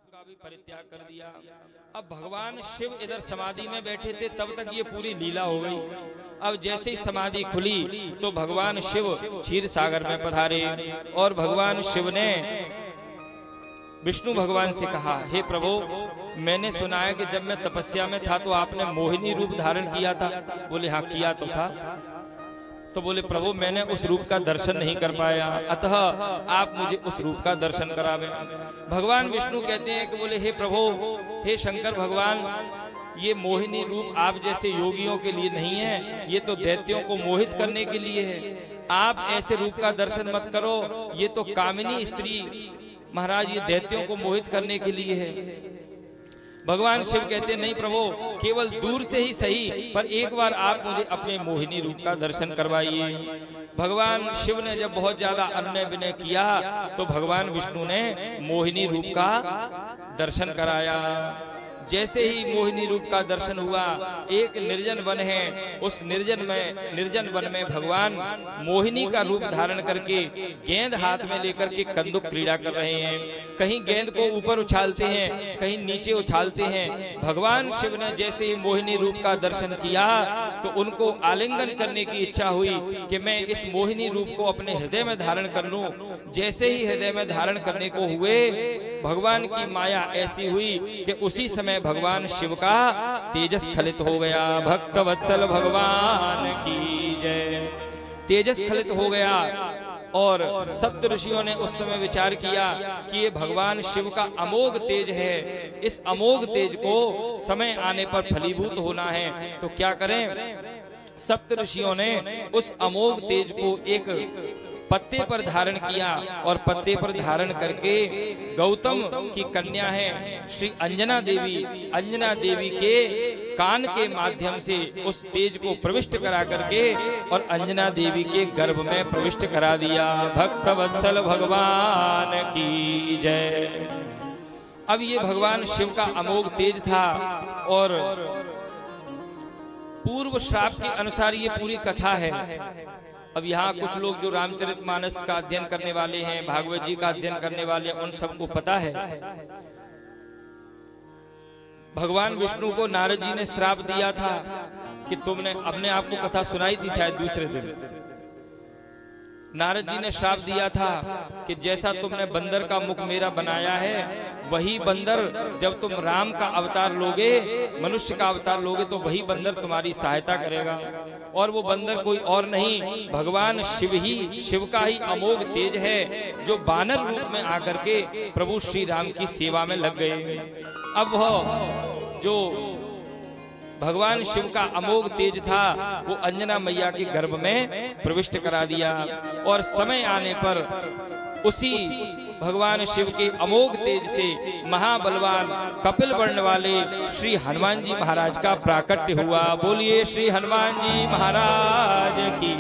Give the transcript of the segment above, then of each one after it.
का भी परित्याग कर दिया। अब भगवान शिव इधर समाधि में बैठे थे, तब तक ये पूरी लीला हो गई। अब जैसे ही समाधि खुली तो भगवान शिव क्षीर सागर में पधारे और भगवान शिव ने विष्णु भगवान से कहा, हे प्रभु, मैंने सुना है कि जब मैं तपस्या में था तो आपने मोहिनी रूप धारण किया था। बोले हाँ किया तो था। तो बोले प्रभु, मैंने उस रूप का दर्शन नहीं कर पाया, अतः आप मुझे उस रूप का दर्शन करावें। भगवान विष्णु कहते हैं कि बोले हे प्रभु, हे शंकर भगवान, ये मोहिनी रूप आप जैसे योगियों के लिए नहीं है, ये तो दैत्यों को मोहित करने के लिए है। आप ऐसे रूप का दर्शन मत करो, ये तो कामिनी स्त्री महाराज, ये दैत्यों को मोहित करने के लिए है। भगवान शिव कहते नहीं प्रभु, केवल दूर से ही सही, पर एक बार आप मुझे अपने मोहिनी रूप का दर्शन करवाइए। भगवान शिव ने जब बहुत ज्यादा अनुनय विनय किया तो भगवान विष्णु ने मोहिनी रूप का दर्शन कराया। जैसे ही मोहिनी रूप का दर्शन हुआ, एक निर्जन वन है, उस निर्जन वन में भगवान मोहिनी का रूप धारण करके गेंद हाथ में लेकर के कंदुक क्रीड़ा कर रहे हैं। कहीं गेंद को ऊपर उछालते हैं, कहीं नीचे उछालते हैं। भगवान शिव ने जैसे ही मोहिनी रूप का दर्शन किया तो उनको आलिंगन करने की इच्छा हुई कि मैं इस मोहिनी रूप को अपने हृदय में धारण कर लूं। जैसे ही हृदय में धारण करने को हुए, भगवान की माया ऐसी हुई कि उसी समय भगवान शिव का तेजस खलित हो गया। भक्त वत्सल भगवान की जय। तेजस खलित हो गया और सप्त ऋषियों ने उस समय विचार किया कि ये भगवान शिव का अमोघ तेज है, इस अमोघ तेज को समय आने पर फलीभूत होना है, तो क्या करें। सप्त ऋषियों ने उस अमोघ तेज को एक पत्ते पर धारण किया और पत्ते पर धारण करके गौतम की कन्या है श्री अंजना देवी के कान के माध्यम से उस तेज को प्रविष्ट करा करके और अंजना देवी के गर्भ में प्रविष्ट करा दिया। भक्त वत्सल भगवान की जय। अब ये भगवान शिव का अमोघ तेज था और पूर्व श्राप के अनुसार ये पूरी कथा है। अब यहाँ कुछ लोग जो रामचरितमानस का अध्ययन करने वाले हैं, भागवत जी का अध्ययन करने वाले हैं, उन सबको पता है भगवान विष्णु को नारद जी ने श्राप दिया था कि तुमने, अपने आप को कथा सुनाई थी शायद दूसरे दिन, नारद जी ने श्राप दिया था कि जैसा तुमने बंदर का मुख मेरा बनाया है, वही बंदर जब तुम राम का अवतार लोगे, मनुष्य का अवतार लोगे, तो वही बंदर तुम्हारी सहायता करेगा। और वो बंदर कोई और नहीं, भगवान शिव का ही अमोघ तेज है, जो बानर रूप में आकर के प्रभु श्री राम की सेवा में लग गए। अब वह जो भगवान शिव का अमोघ तेज था वो अंजना मैया के गर्भ में प्रविष्ट करा दिया और समय आने पर उसी भगवान शिव के अमोघ तेज से महाबलवान कपिल वर्ण वाले श्री हनुमान जी महाराज का प्राकट्य हुआ। बोलिए श्री हनुमान जी महाराज की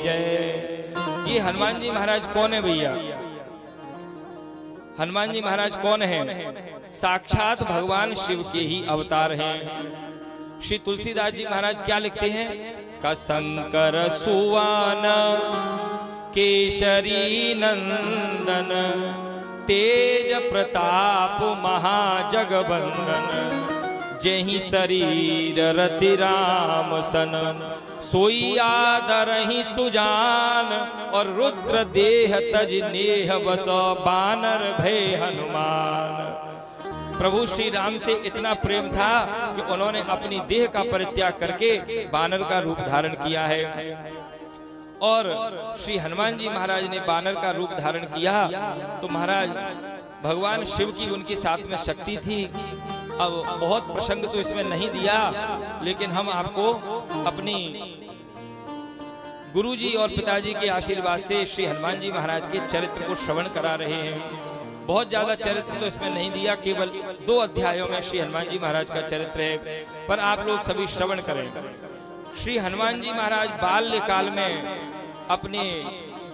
जय। ये हनुमान जी महाराज कौन है भैया? हनुमान जी महाराज कौन है? साक्षात भगवान शिव के ही अवतार हैं। श्री तुलसीदास जी महाराज क्या लिखते हैं? का शंकर सुवन केशरी नंदन तेज प्रताप महाजगबंदन जेहि शरीर रति राम सन सोई आदरहि सुजान और रुद्र देह तज नेह बस बानर भय हनुमान। प्रभु श्री राम से इतना प्रेम था कि उन्होंने अपनी देह का परित्याग करके बानर का रूप धारण किया है। और श्री हनुमान जी महाराज ने बानर का रूप धारण किया तो महाराज भगवान शिव की उनके साथ में शक्ति थी। अब बहुत प्रसंग तो इसमें नहीं दिया, लेकिन हम आपको अपनी गुरुजी और पिताजी के आशीर्वाद से श्री हनुमान जी महाराज के चरित्र को श्रवण करा रहे हैं। बहुत ज्यादा चरित्र तो इसमें नहीं दिया, केवल 2 अध्यायों में श्री हनुमान जी महाराज का चरित्र है, पर आप लोग सभी श्रवण करें। श्री हनुमान जी महाराज बाल्यकाल में अपने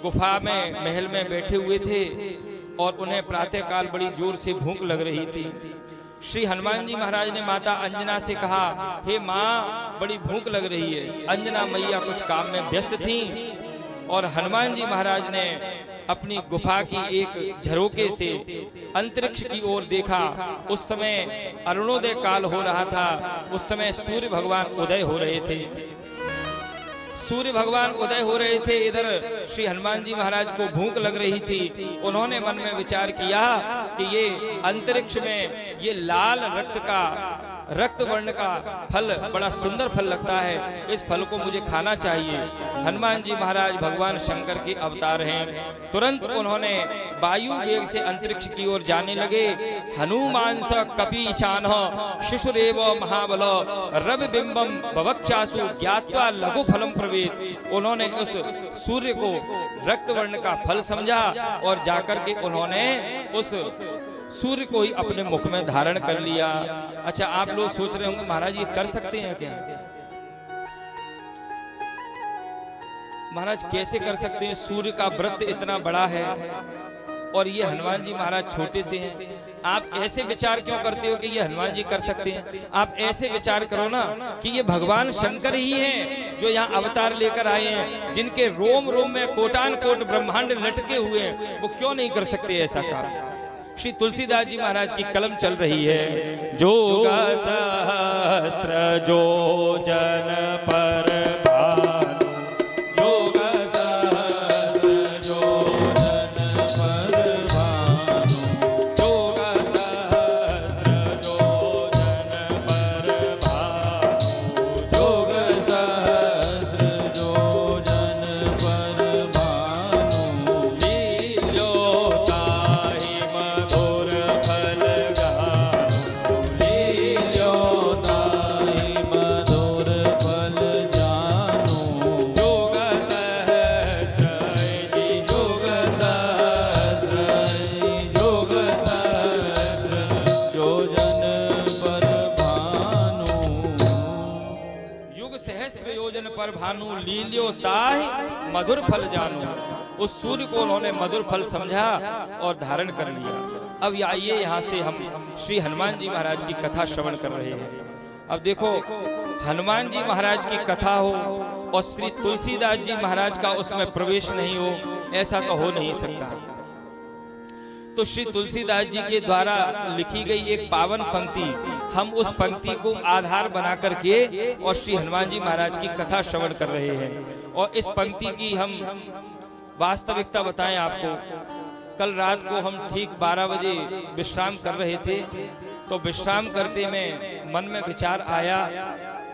गुफा में महल में बैठे हुए थे और उन्हें प्रातःकाल बड़ी जोर से भूख लग रही थी। श्री हनुमान जी महाराज ने माता अंजना से कहा, हे माँ, बड़ी भूख लग रही है। अंजना मैया कुछ काम में व्यस्त थी और हनुमान जी महाराज ने अपनी गुफा की एक झरोके से अंतरिक्ष की ओर देखा। उस समय अरुणोदय काल हो रहा था, उस समय सूर्य भगवान उदय हो रहे थे। सूर्य भगवान उदय हो रहे थे, इधर श्री हनुमान जी महाराज को भूख लग रही थी। उन्होंने मन में विचार किया कि ये अंतरिक्ष में ये लाल रक्त वर्ण का फल बड़ा सुंदर फल लगता है, इस फल को मुझे खाना चाहिए। हनुमान जी महाराज भगवान शंकर के अवतार हैं। तुरंत उन्होंने वायु वेग से अंतरिक्ष की ओर जाने लगे। हनुमान स कपीशान शिशुरेव महाबल रवि बिंबम बवक्षासु ज्ञात्वा लघु फलम प्रवेद। उन्होंने उस सूर्य को रक्त वर्ण का फल समझा और जाकर के उन्होंने उस सूर्य को ही अपने मुख में धारण कर लिया। अच्छा, आप लोग सोच रहे होंगे महाराज ये कर सकते हैं क्या? महाराज कैसे कर सकते हैं? सूर्य का व्रत इतना बड़ा है और ये हनुमान जी महाराज छोटे से हैं। आप ऐसे विचार क्यों करते हो कि ये हनुमान जी कर सकते हैं? आप ऐसे विचार करो ना कि ये भगवान शंकर ही हैं जो यहाँ अवतार लेकर आए हैं, जिनके रोम रोम में कोटान कोट ब्रह्मांड लटके हुए हैं, वो क्यों नहीं कर सकते ऐसा काम? श्री तुलसीदास जी महाराज की कलम चल रही है। जोग सहस्त्र योजन पर पर भानु लील्यो ताहि मधुर फल जानो। उस सूर्य को उन्होंने मधुर फल समझा और धारण कर लिया। अब आइए यहाँ से हम श्री हनुमान जी महाराज की कथा श्रवण कर रहे हैं। अब देखो, हनुमान जी महाराज की कथा हो और श्री तुलसीदास जी महाराज का उसमें प्रवेश नहीं हो, ऐसा तो हो नहीं सकता। तो श्री तुलसीदास जी के द्वारा लिखी गई एक पावन पंक्ति, हम उस पंक्ति को आधार बना करके और श्री हनुमान जी महाराज की कथा श्रवण कर रहे हैं। और इस पंक्ति की हम वास्तविकता बताएं आपको। कल रात को हम ठीक 12 बजे विश्राम कर रहे थे, तो विश्राम करते में मन में विचार आया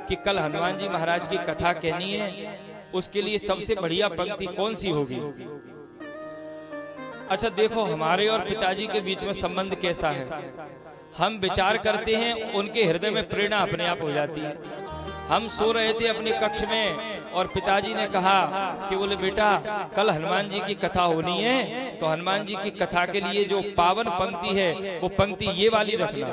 कि कल हनुमान जी महाराज की कथा कहनी है, उसके लिए सबसे बढ़िया पंक्ति कौन सी होगी? अच्छा देखो, हमारे और पिताजी के बीच में संबंध कैसा है। हम विचार करते हैं, उनके हृदय में प्रेरणा अपने आप हो जाती है। हम सो रहे थे अपने कक्ष में और पिताजी ने कहा कि बोले बेटा कल हनुमान जी की कथा होनी है, तो हनुमान जी की कथा के लिए जो पावन पंक्ति है वो पंक्ति ये वाली रखना।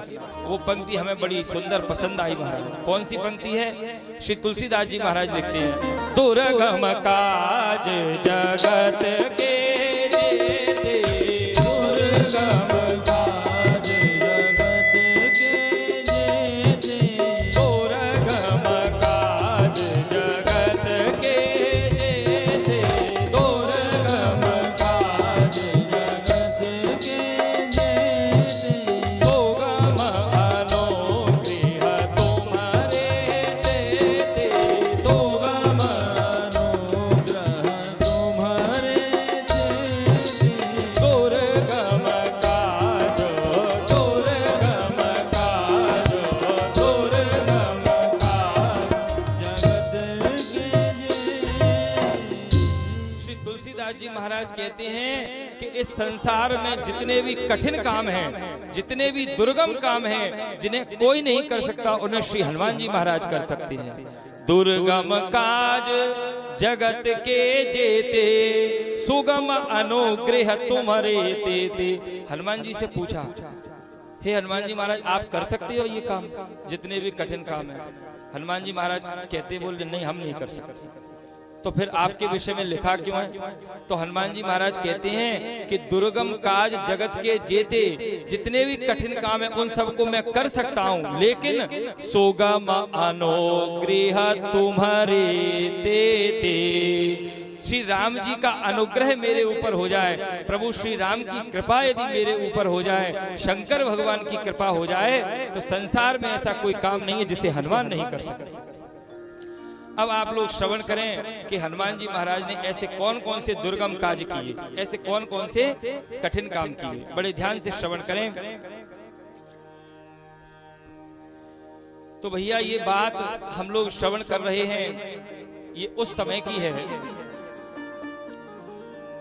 वो पंक्ति हमें बड़ी सुंदर पसंद आई महाराज। कौन सी पंक्ति है? श्री तुलसीदास जी महाराज लिखते हैं, दुर्गम काज जगत के कहते हैं कि इस संसार में जितने भी कठिन काम हैं, जितने भी दुर्गम काम हैं, जिन्हें कोई नहीं कर सकता, उन्हें श्री हनुमान जी महाराज कर सकते हैं। दुर्गम काज जगत के जेते सुगम अनुग्रह तुम्हारे तेते। हनुमान जी से पूछा, हे हनुमान जी महाराज आप कर सकते हो ये काम, जितने भी कठिन काम है? हनुमान जी महाराज कहते बोले नहीं, हम नहीं कर सकते। तो फिर आपके विषय में लिखा क्यों है? तो हनुमान जी महाराज कहते हैं कि दुर्गम काज जगत के जेते, जितने भी कठिन काम है उन सबको मैं कर सकता हूँ, लेकिन सुगम अनुग्रह तुम्हारे तेते, श्री राम जी का अनुग्रह मेरे ऊपर हो जाए, प्रभु श्री राम की कृपा यदि मेरे ऊपर हो जाए, शंकर भगवान की कृपा हो जाए, तो संसार में ऐसा कोई काम नहीं है जिसे हनुमान नहीं कर सकते। अब आप लोग श्रवण करें कि हनुमान जी महाराज ने ऐसे कौन कौन से दुर्गम कार्य किए, ऐसे कौन कौन से कठिन काम किए, बड़े ध्यान से श्रवण करें। तो भैया ये बात हम लोग श्रवण कर रहे हैं, ये उस समय की है।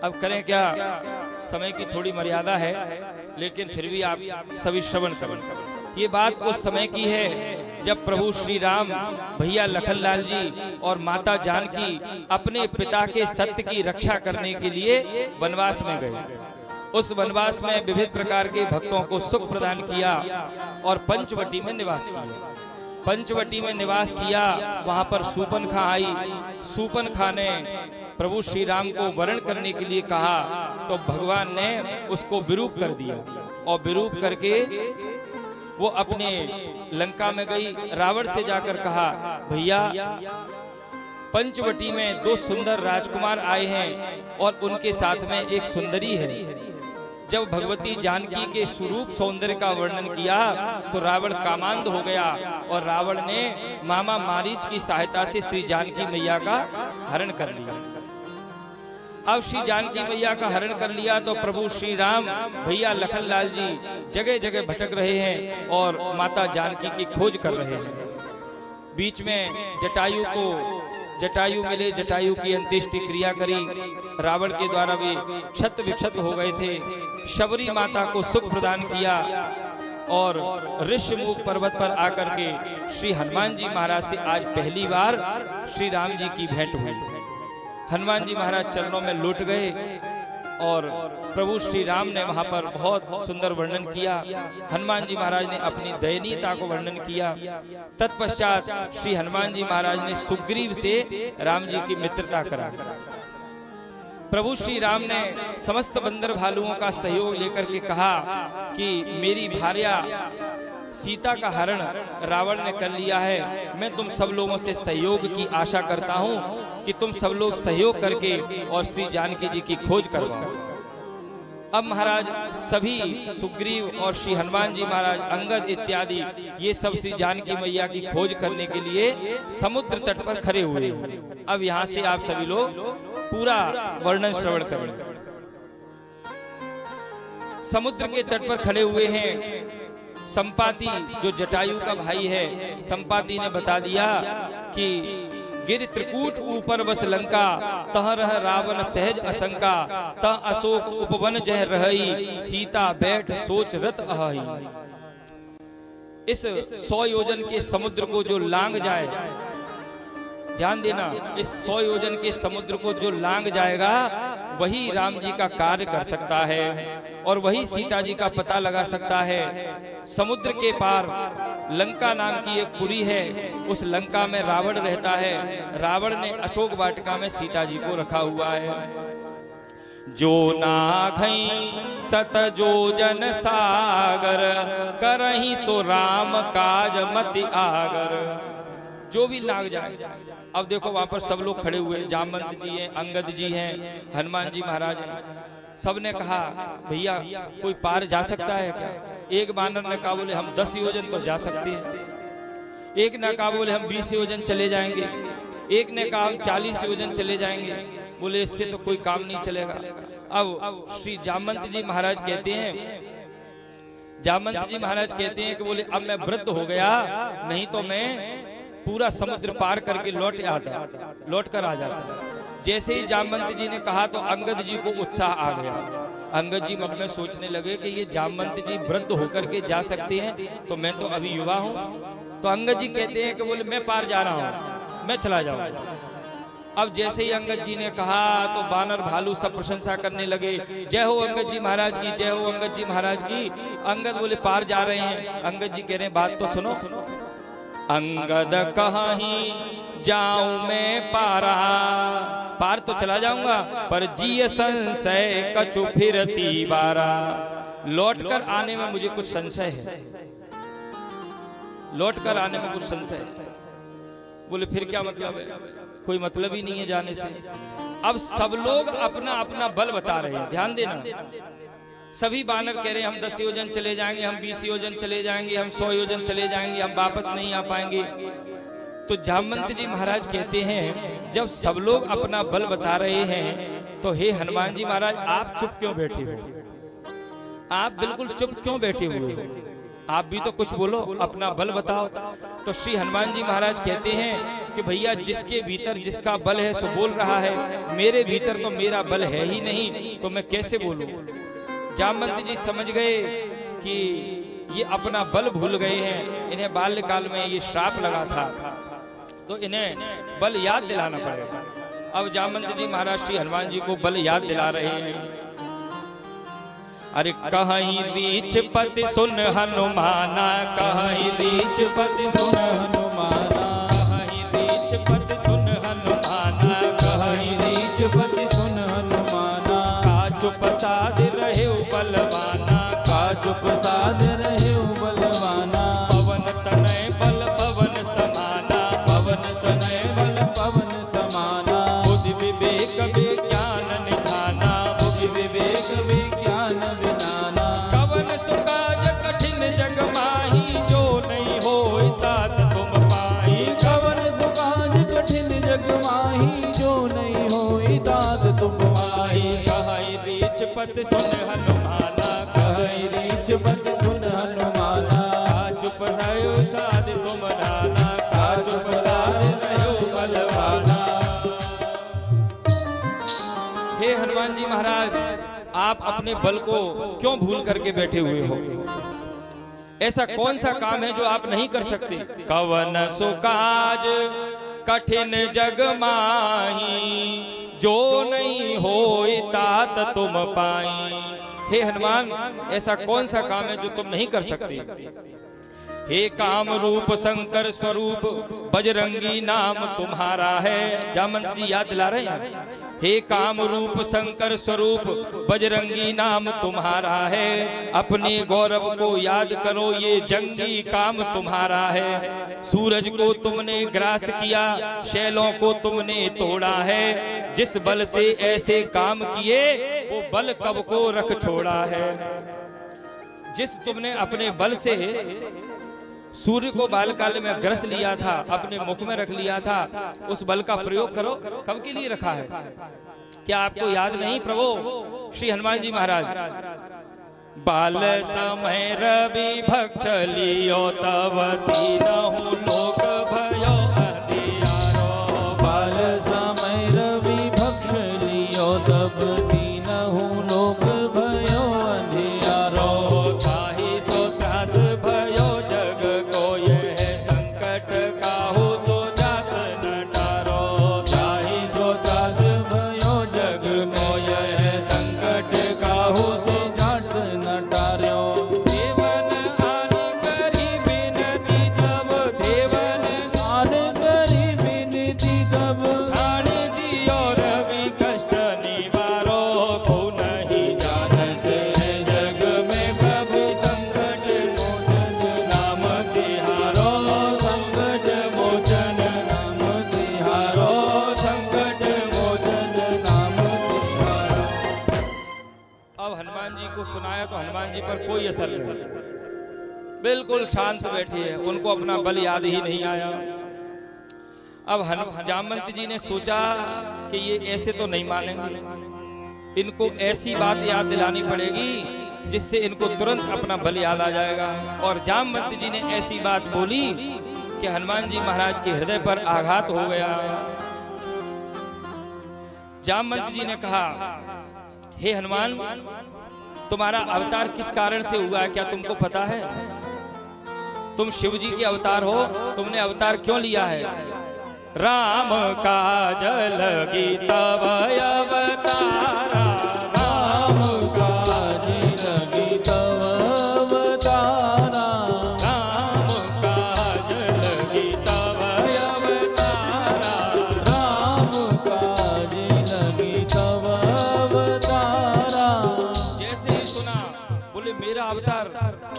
अब करें क्या, समय की थोड़ी मर्यादा है, लेकिन फिर भी आप सभी श्रवण करें। ये बात उस समय की है जब प्रभु श्री राम भैया लखनलाल जी और माता जानकी अपने पिता के सत्य की रक्षा करने के लिए वनवास में गए। उस वनवास में विविध प्रकार के भक्तों को सुख प्रदान किया और पंचवटी में निवास किया। पंचवटी में निवास किया, वहां पर सूपनखा आई। सूपनखा ने प्रभु श्री राम को वरण करने के लिए कहा, तो भगवान ने उसको विरूप कर दिया और विरूप करके वो अपने लंका में गई। रावण से जाकर कहा, भैया पंचवटी में 2 सुंदर राजकुमार आए हैं और उनके साथ में एक सुंदरी है। जब भगवती जानकी के स्वरूप सौंदर्य का वर्णन किया तो रावण कामांध हो गया और रावण ने मामा मारीच की सहायता से श्री जानकी मैया का हरण कर लिया। अब श्री जानकी मैया का हरण कर लिया तो प्रभु श्री राम भैया लखनलाल जी जगह जगह भटक रहे हैं और माता जानकी की खोज कर रहे हैं। बीच में जटायु मिले, जटायु की अंत्येष्टि क्रिया करी। रावण के द्वारा भी क्षत विक्षत हो गए थे। शबरी माता को सुख प्रदान किया और ऋषमुख पर्वत पर आकर के श्री हनुमान जी महाराज से आज पहली बार श्री राम जी की भेंट हुई। हनुमान जी महाराज चरणों में लौट गए और प्रभु श्री राम ने वहां पर बहुत सुंदर वर्णन किया। हनुमान जी महाराज ने अपनी दयनीयता को वर्णन किया। तत्पश्चात श्री हनुमान जी महाराज ने सुग्रीव से राम जी की मित्रता करा। प्रभु श्री राम ने समस्त बंदर भालुओं का सहयोग लेकर के कहा कि मेरी भार्या सीता का हरण रावण ने कर लिया है। मैं तुम सब लोगों से सहयोग की आशा करता हूं कि तुम सब लोग सहयोग करके और श्री जानकी जी की खोज करवाओ। अब महाराज सभी सुग्रीव और श्री हनुमान जी महाराज, अंगद इत्यादि ये सब श्री जानकी मैया की खोज करने के लिए समुद्र तट पर खड़े हुए। अब यहाँ से आप सभी लोग पूरा वर्णन श्रवण करें। समुद्र के तट पर खड़े हुए हैं। संपाति जो जटायु का भाई है, संपाति ने बता दिया कि गिर त्रिकूट ऊपर बस लंका, तह रह रावण सहज असंका, तह अशोक उपवन जह रही, सीता बैठ सोच रत अहाई। इस 100 योजन के समुद्र को जो लांग जाए, ध्यान देना, इस 100 योजन के समुद्र को जो लांग जाएगा वही राम जी का कार्य कर सकता है और वही सीता जी का पता लगा सकता है। समुद्र के पार लंका नाम की एक पुरी है, उस लंका में रावण रहता है। रावण ने अशोक वाटिका में सीता जी को रखा हुआ है। जो नाघई सत जोजन सागर, करही सो राम काज मति आगर। जो भी लाग जाए। अब देखो वहां पर सब लोग खड़े हुए, जामवंत जी हैं, अंगद जी हैं, हनुमान जी महाराज हैं। सबने कहा भैया कोई पार जा सकता है क्या? एक बानर ने कहा बोले हम 10 योजन तो जा सकते हैं। एक ने कहा बोले हम 20 योजन चले जाएंगे। एक ने कहा हम 40 योजन चले जाएंगे। बोले इससे तो कोई काम नहीं चलेगा। अब श्री जामवंत जी महाराज कहते हैं, जामवंत जी महाराज कहते हैं कि बोले अब मैं वृद्ध हो गया, नहीं तो मैं पूरा समुद्र पार करके लौट कर आ जाता। जैसे ही जामवंत जी ने कहा तो अंगद जी को उत्साह आ गया। अंगद जी मन में सोचने लगे कि ये जामवंत जी वृद्ध होकर के जा सकते हैं तो मैं तो अभी युवा हूँ। तो अंगद जी कहते हैं कि बोले मैं पार जा रहा हूँ, मैं चला जाऊंगा। अब जैसे ही अंगद जी ने कहा तो बानर भालू सब प्रशंसा करने लगे, जय हो अंगद जी महाराज की, जय हो अंगद जी महाराज की। अंगद बोले पार जा रहे हैं। अंगद जी कह रहे हैं बात तो सुनो। अंगद कहीं जाऊं मैं पारा, पार तो चला जाऊंगा पर जी संशय कछु फिरती बारा। लौट कर आने में मुझे कुछ संशय है, लौट कर आने में कुछ संशय है। बोले फिर क्या मतलब है? कोई मतलब ही नहीं है जाने से। अब सब लोग अपना अपना बल बता रहे हैं, ध्यान देना। सभी बानर कह रहे हैं हम 10 योजन चले जाएंगे, हम 20 योजन चले जाएंगे, हम 100 योजन चले जाएंगे, हम वापस नहीं आ पाएंगे। तो जामवंत जी महाराज कहते हैं जब सब लोग अपना बल बता रहे हैं तो हे हनुमान जी महाराज आप चुप क्यों बैठे हो? आप बिल्कुल चुप क्यों बैठे हुए हो? आप भी तो कुछ बोलो, अपना बल बताओ। तो श्री हनुमान जी महाराज कहते हैं कि भैया जिसके भीतर जिसका बल है सो बोल रहा है, मेरे भीतर तो मेरा बल है ही नहीं, तो मैं कैसे बोलूं? जामवंत जी समझ गए कि ये अपना बल भूल गए हैं, इन्हें बाल्यकाल में ये श्राप लगा था, तो इन्हें बल याद दिलाना पड़ेगा। अब जामवंत जी महाराज श्री हनुमान जी को बल याद दिला रहे हैं। अरे कहीं रीछ पति सुन हनुमाना, कहीं रीछ पति सुन हनुमाना, कहीं रीछ पति सुन हनुमाना, कहीं रीछ पति सुन हनुमाना। काजु प्रसाद रहे बलवाना, काजु प्रसाद रहे बलवाना। पवन तनय बल पवन समाना, पवन तनय बल पवन समाना। बुद्धि विवेक विज्ञान निधाना, बुद्धि विवेक विज्ञान विधाना। कवन सुकाज कठिन जग माही, जो नहीं होय तात तुम पाई। कवन सुकाज कठिन जग माही, जो नहीं होय तात तुम पाई। कहीं रीछ पति सुन हनुमाना, कहीं रीछ पति सुन हनुमाना। काजु प्रसाद तुम राना, काजु प्रसाद रहे बलवाना। हे हनुमान जी महाराज आप अपने बल को क्यों भूल करके बैठे हुए हो? ऐसा कौन सा काम है जो आप नहीं कर सकते? कवन सुकाज कठिन जग माही, जो नहीं होय तात तुम पाई। हे हनुमान ऐसा कौन सा काम है जो तुम नहीं कर सकते? हे काम रूप शंकर स्वरूप बजरंगी नाम तुम्हारा है। जामवंत जी याद दिला रहे हैं। हे काम रूप शंकर स्वरूप बजरंगी नाम तुम्हारा है। अपने गौरव को याद करो, ये जंगी काम तुम्हारा है। सूरज को तुमने ग्रास किया, शैलों को तुमने तोड़ा है। जिस बल से ऐसे काम किए, वो बल कब को रख छोड़ा है। जिस तुमने अपने बल से सूर्य को बालकाल में ग्रस लिया था, अपने मुख में रख लिया था, उस बल का प्रयोग करो। कब के लिए रखा है? क्या आपको याद नहीं प्रभु? श्री हनुमान जी महाराज बाल समय रवि भक्ष लियो तब तीनहु लोक भयो अंधियारो। बाल समय रवि भक्ष लियो तब तीनहु लोक भयो अंधियारो। ताहि सो त्रास भयो जग को, यह संकट काहू सो जात न टारो। ताहि सो त्रास भयो जग को, यह संकट काहू से जात न टार्यो। देवन आन करी बिनती तब, देवन आन करी बिनती तब, छाड़ दियो रवि कष्ट निवारो। को नहीं जानत है जग में प्रभु संकट मोचन नाम तिहारो। संकट मोचन नाम तिहारो। संकट मोचन नाम तिहारो। अब हनुमान जी को सुनाया तो हनुमान जी पर कोई असर नहीं, बिल्कुल शांत बैठे हैं, उनको अपना बल याद ही नहीं आया। अब जामवंत जी ने सोचा कि ये ऐसे तो नहीं मानेंगे, इनको ऐसी बात याद दिलानी पड़ेगी जिससे इनको तुरंत अपना बल याद आ जाएगा। और जामवंत जी ने ऐसी बात बोली कि हनुमान जी महाराज के हृदय पर आघात हो गया। जामवंत जी ने कहा, हे हनुमान तुम्हारा अवतार किस कारण से हुआ है, क्या तुमको पता है? तुम शिव जी के अवतार हो, तुमने अवतार क्यों लिया है? राम काज लगी तब अवतारा, राम काज लगी तब अवतारा। राम काज लगी तब अवतारा। राम काज लगी तब अवतारा। जैसे ही सुना, बोले मेरा अवतार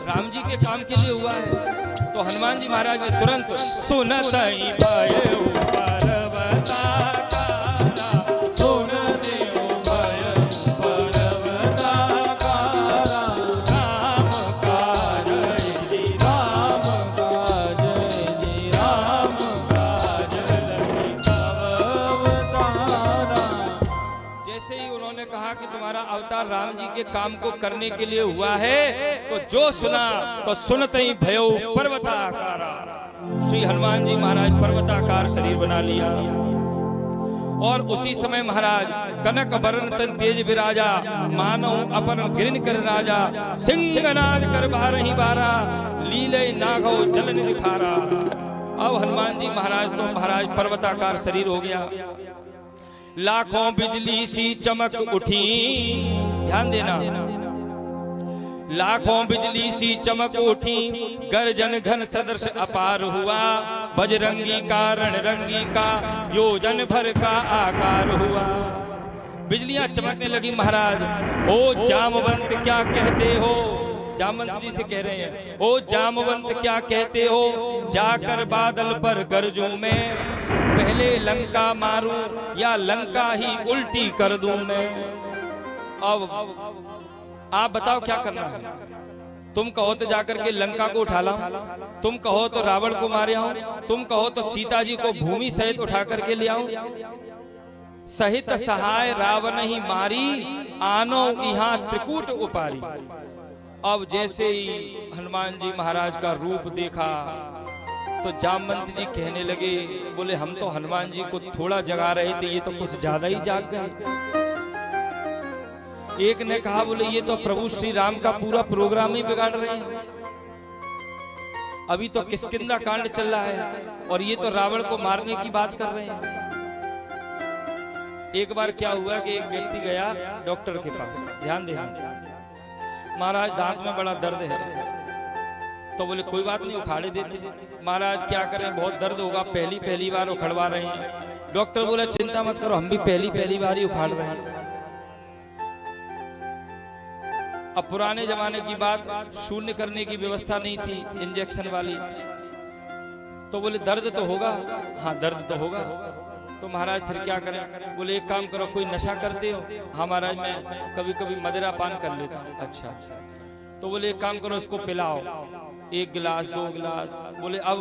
राम जी के काम के लिए हुआ है। तो हनुमान जी महाराज ने तुरंत सुनत ही भय ऊपर अवतारा, सुन अवतार राम जी के काम को करने के लिए हुआ है। तो जो सुना तो सुनते ही भयो पर्वताकारा। श्री हनुमान जी महाराज पर्वताकार शरीर बना लिया। और उसी समय महाराज कनक बरन तन तेज विराजा, मानो अपन गिरन कर राजा, सिंहनाद कर बारही बारा, लीले नागो जलन दिखारा। अब हनुमान जी महाराज तो महाराज पर्वताकार शरीर हो गया। लाखों बिजली सी चमक उठी, ध्यान देना, लाखों बिजली सी चमक उठी, गर्जन घन सदृश अपार हुआ, बजरंगी का रणरंगी का योजन भर का आकार हुआ। बिजलियां चमकने लगी महाराज। ओ जामवंत क्या कहते हो, जामवंत जी से कह रहे हैं, ओ जामवंत क्या कहते हो, जाकर बादल पर गरजूं मैं, पहले लंका मारूं या लंका ही उल्टी कर दूं मैं। अब आप बताओ क्या करना है। तुम कहो तो जाकर के लंका को उठा लाऊं, तुम कहो तो रावण को मारे आऊं, तुम कहो तो सीता जी को भूमि सहित उठा करके ले आऊं। सहित सहाय रावण ही मारी, आनो यहाँ त्रिकूट उपारी। अब जैसे ही हनुमान जी महाराज का रूप देखा तो जामवंत जी कहने लगे, बोले हम तो हनुमान जी को थोड़ा जगा रहे थे, ये तो कुछ ज्यादा ही जाग गए। एक ने कहा, बोले ये तो प्रभु श्री राम का पूरा प्रोग्राम ही बिगाड़ रहे हैं। अभी तो किष्किंधा कांड चल रहा है और ये तो रावण को मारने की बात कर रहे हैं। एक बार क्या हुआ कि एक व्यक्ति गया डॉक्टर के पास, ध्यान देना, महाराज दांत में बड़ा दर्द है। तो बोले कोई बात नहीं, उखाड़े देते। महाराज क्या करें, बहुत दर्द होगा, पहली बार उखड़वा रहे हैं। डॉक्टर बोला चिंता मत करो, हम भी पहली बार ही उखाड़ रहे हैं। अब पुराने जमाने की बात, शून्य करने की व्यवस्था नहीं थी इंजेक्शन वाली। तो बोले दर्द तो होगा, हाँ दर्द तो होगा। तो महाराज फिर क्या करें, बोले एक काम करो, कोई नशा करते हो? हाँ महाराज मैं कभी कभी मदिरा पान कर लेता हूँ। अच्छा, तो बोले एक काम करो, इसको पिलाओ, 1 गिलास 2 गिलास। बोले अब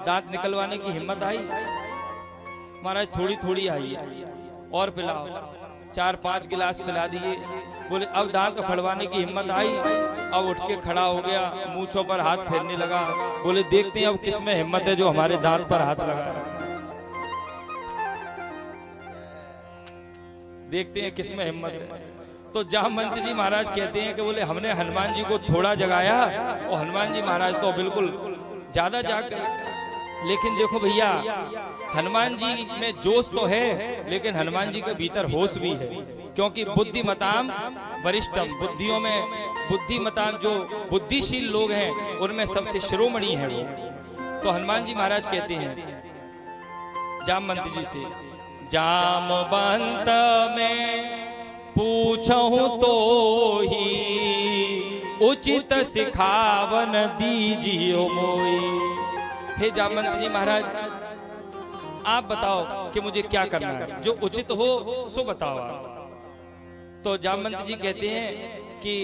दांत निकलवाने की हिम्मत आई? महाराज थोड़ी थोड़ी आई है, और पिलाओ। 4-5 गिलास पिला दिए। बोले अब दांत उखड़वाने की हिम्मत आई? अब उठ के खड़ा हो गया, मूंछों पर हाथ फेरने लगा। बोले देखते हैं अब किसमें हिम्मत है जो हमारे दांत पर हाथ लगा, देखते हैं किसमें हिम्मत है। तो जामवंत जी महाराज कहते हैं कि बोले हमने हनुमान जी को थोड़ा जगाया और हनुमान जी महाराज तो बिल्कुल ज्यादा जाग गए। लेकिन देखो भैया, हनुमान जी में जोश तो है, लेकिन हनुमान जी के भीतर होश भी है, क्योंकि बुद्धिमताम वरिष्ठम, बुद्धियों में बुद्धिमताम जो बुद्धिशील लोग हैं उनमें सबसे शिरोमणि है वो। तो हनुमान जी महाराज कहते हैं जामवंत जी से, जामवंत में पूछूं तो ही उचित सिखावन दीजियो मोई। हे जामवंत जी महाराज, आप बताओ कि मुझे क्या करना है, जो उचित हो सो बताओ आप। तो जामवंत जी कहते हैं कि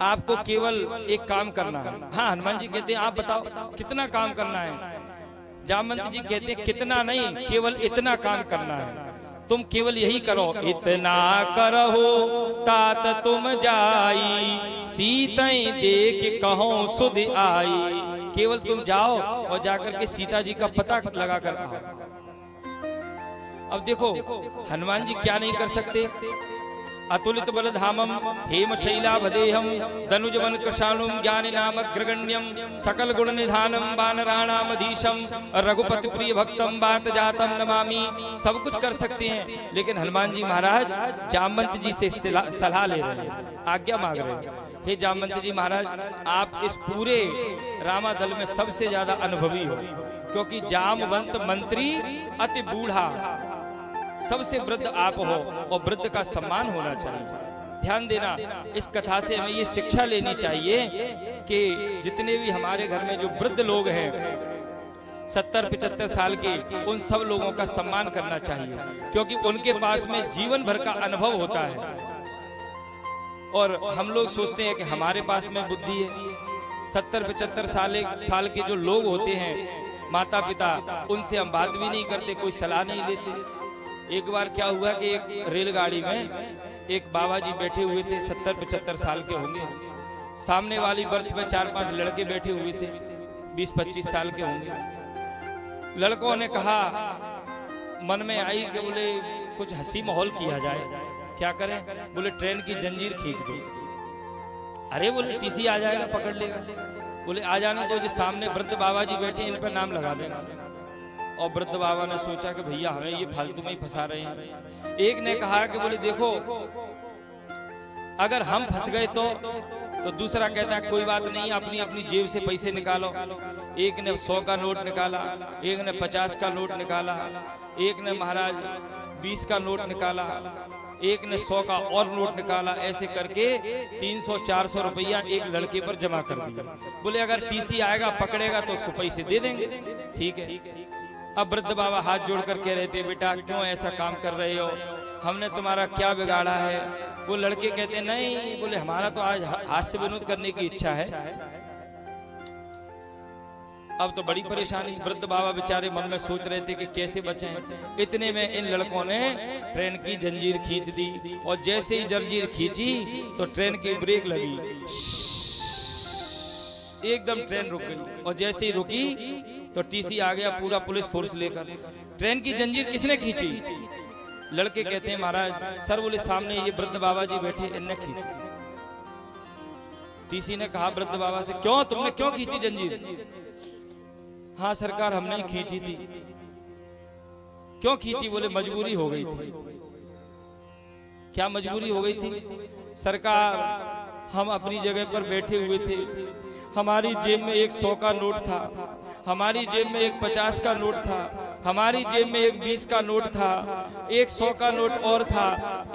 आपको केवल एक काम करना है। हाँ, हनुमान जी कहते हैं आप बताओ कितना काम करना है। जामवंत जी कहते हैं कितना नहीं, केवल इतना काम करना है। तुम केवल यही करो, इतना करहो तात तुम जाई, सीतई देख कहो सुध आई। केवल तुम जाओ और जाकर के सीता जी का पता लगा कर आओ। अब देखो हनुमान जी क्या नहीं कर सकते। अतुलित बलधामम हेम शैलाभदेहम दनुजवन कृशानुम ज्ञानी नाम ग्रगण्यम सकल गुण निधानम वानराणामधीशम रघुपति प्रिय भक्तम बात जातम नमामि। सब कुछ कर सकते हैं, लेकिन हनुमान जी महाराज जामवंत जी से सलाह ले रहे हैं, आज्ञा मांग रहे हैं। हे जामवंत जी महाराज, आप इस पूरे रामादल में सबसे ज्यादा अनुभवी हो, क्योंकि जामवंत मंत्री अति बूढ़ा, सबसे वृद्ध आप हो और वृद्ध का सम्मान होना चाहिए। ध्यान देना, इस कथा से हमें ये शिक्षा लेनी चाहिए कि जितने भी हमारे घर में जो वृद्ध लोग हैं 70-75 साल के, उन सब लोगों का सम्मान करना चाहिए, क्योंकि उनके पास में जीवन भर का अनुभव होता है। और हम लोग सोचते हैं कि हमारे पास में बुद्धि है। 70-75 साल के जो लोग होते हैं माता पिता, उनसे हम बात भी नहीं करते, कोई सलाह नहीं लेते। एक बार क्या हुआ कि एक रेलगाड़ी में एक बाबा जी बैठे हुए थे, 70-75 साल के होंगे। सामने वाली बर्थ पे 4-5 लड़के बैठे हुए थे, 20-25 साल के होंगे। लड़कों ने कहा, मन में आई कि बोले कुछ हंसी माहौल किया जाए, क्या करें? बोले ट्रेन की जंजीर खींच दो। अरे बोले टीसी आ जाएगा, पकड़ लेगा। बोले आ जाना तो जो सामने वृद्ध बाबा जी बैठे इन पर नाम लगा देना। और वृद्ध बाबा ने सोचा कि भैया हमें ये फालतू में ही फंसा रहे हैं। एक ने कहा कि बोले देखो अगर हम फंस गए तो दूसरा कहता है कोई बात नहीं, अपनी अपनी जेब से पैसे निकालो। एक ने 100 का नोट निकाला, एक ने 50 का नोट निकाला, एक ने महाराज 20 का नोट निकाला, एक ने 100 का और नोट निकाला। ऐसे करके 300-400 रुपया एक लड़के पर जमा कर दिया। बोले अगर टीसी आएगा पकड़ेगा तो उसको पैसे दे देंगे। ठीक है। अब वृद्ध बाबा हाथ जोड़कर कह रहे थे, बेटा क्यों ऐसा काम कर रहे हो, हमने तुम्हारा क्या बिगाड़ा है? वो लड़के कहते नहीं, बोले हमारा तो आज हास्य विनोद करने की इच्छा है। अब तो बड़ी परेशानी। वृद्ध बाबा बेचारे मन में सोच रहे थे कि कैसे बचें। इतने में इन लड़कों ने ट्रेन की जंजीर खींच दी, और जैसे ही जंजीर खींची तो ट्रेन की ब्रेक लगी, एकदम ट्रेन रुक गई। और जैसे ही रुकी तो टीसी आ गया पूरा पुलिस फोर्स लेकर। ट्रेन की जंजीर किसने खींची? लड़के कहते हैं महाराज सर, बोले सामने ये वृद्ध बाबा जी बैठे, इनने खींची। टीसी ने कहा वृद्ध बाबा से, क्यों, तुमने क्यों खींची जंजीर? हाँ सरकार हमने ही खींची थी। क्यों खींची? बोले मजबूरी हो गई थी। क्या मजबूरी हो गई थी? सरकार हम अपनी जगह पर बैठे हुए थे, हमारी जेब में एक 100 का नोट था, हमारी जेब में एक 50 का नोट था, हमारी जेब में एक 20 का नोट था, एक 100 का नोट और था।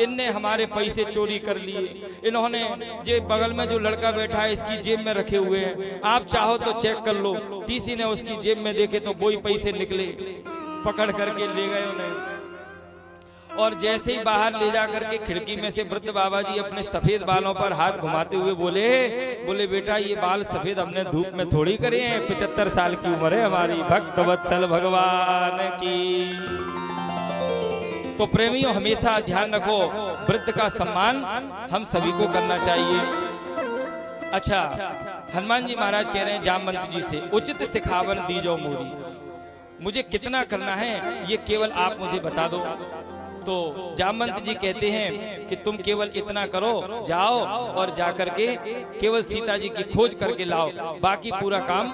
इनने हमारे पैसे चोरी कर लिए। इन्होंने जे बगल में जो लड़का बैठा है इसकी जेब में रखे हुए हैं, आप चाहो तो चेक कर लो। टीसी ने उसकी जेब में देखे तो वही पैसे निकले, पकड़ करके ले गए उन्हें। और जैसे ही बाहर ले जा करके खिड़की में से वृद्ध बाबा जी अपने सफेद बालों पर हाथ घुमाते हुए बोले बेटा ये बाल सफेद हमने धूप में थोड़ी करे हैं, 75 साल की उम्र है हमारी, भक्त वत्सल भगवान की। तो प्रेमियों हमेशा ध्यान रखो, वृद्ध का सम्मान हम सभी को करना चाहिए। अच्छा, हनुमान जी महाराज कह रहे हैं जामवंत जी से, उचित सिखावन दीजो मोरी, मुझे कितना करना है ये केवल आप मुझे बता दो। तो जामवंत जी कहते हैं कि तुम केवल इतना करो, जाओ और जाकर के केवल सीता जी की खोज करके लाओ, बाकी पूरा काम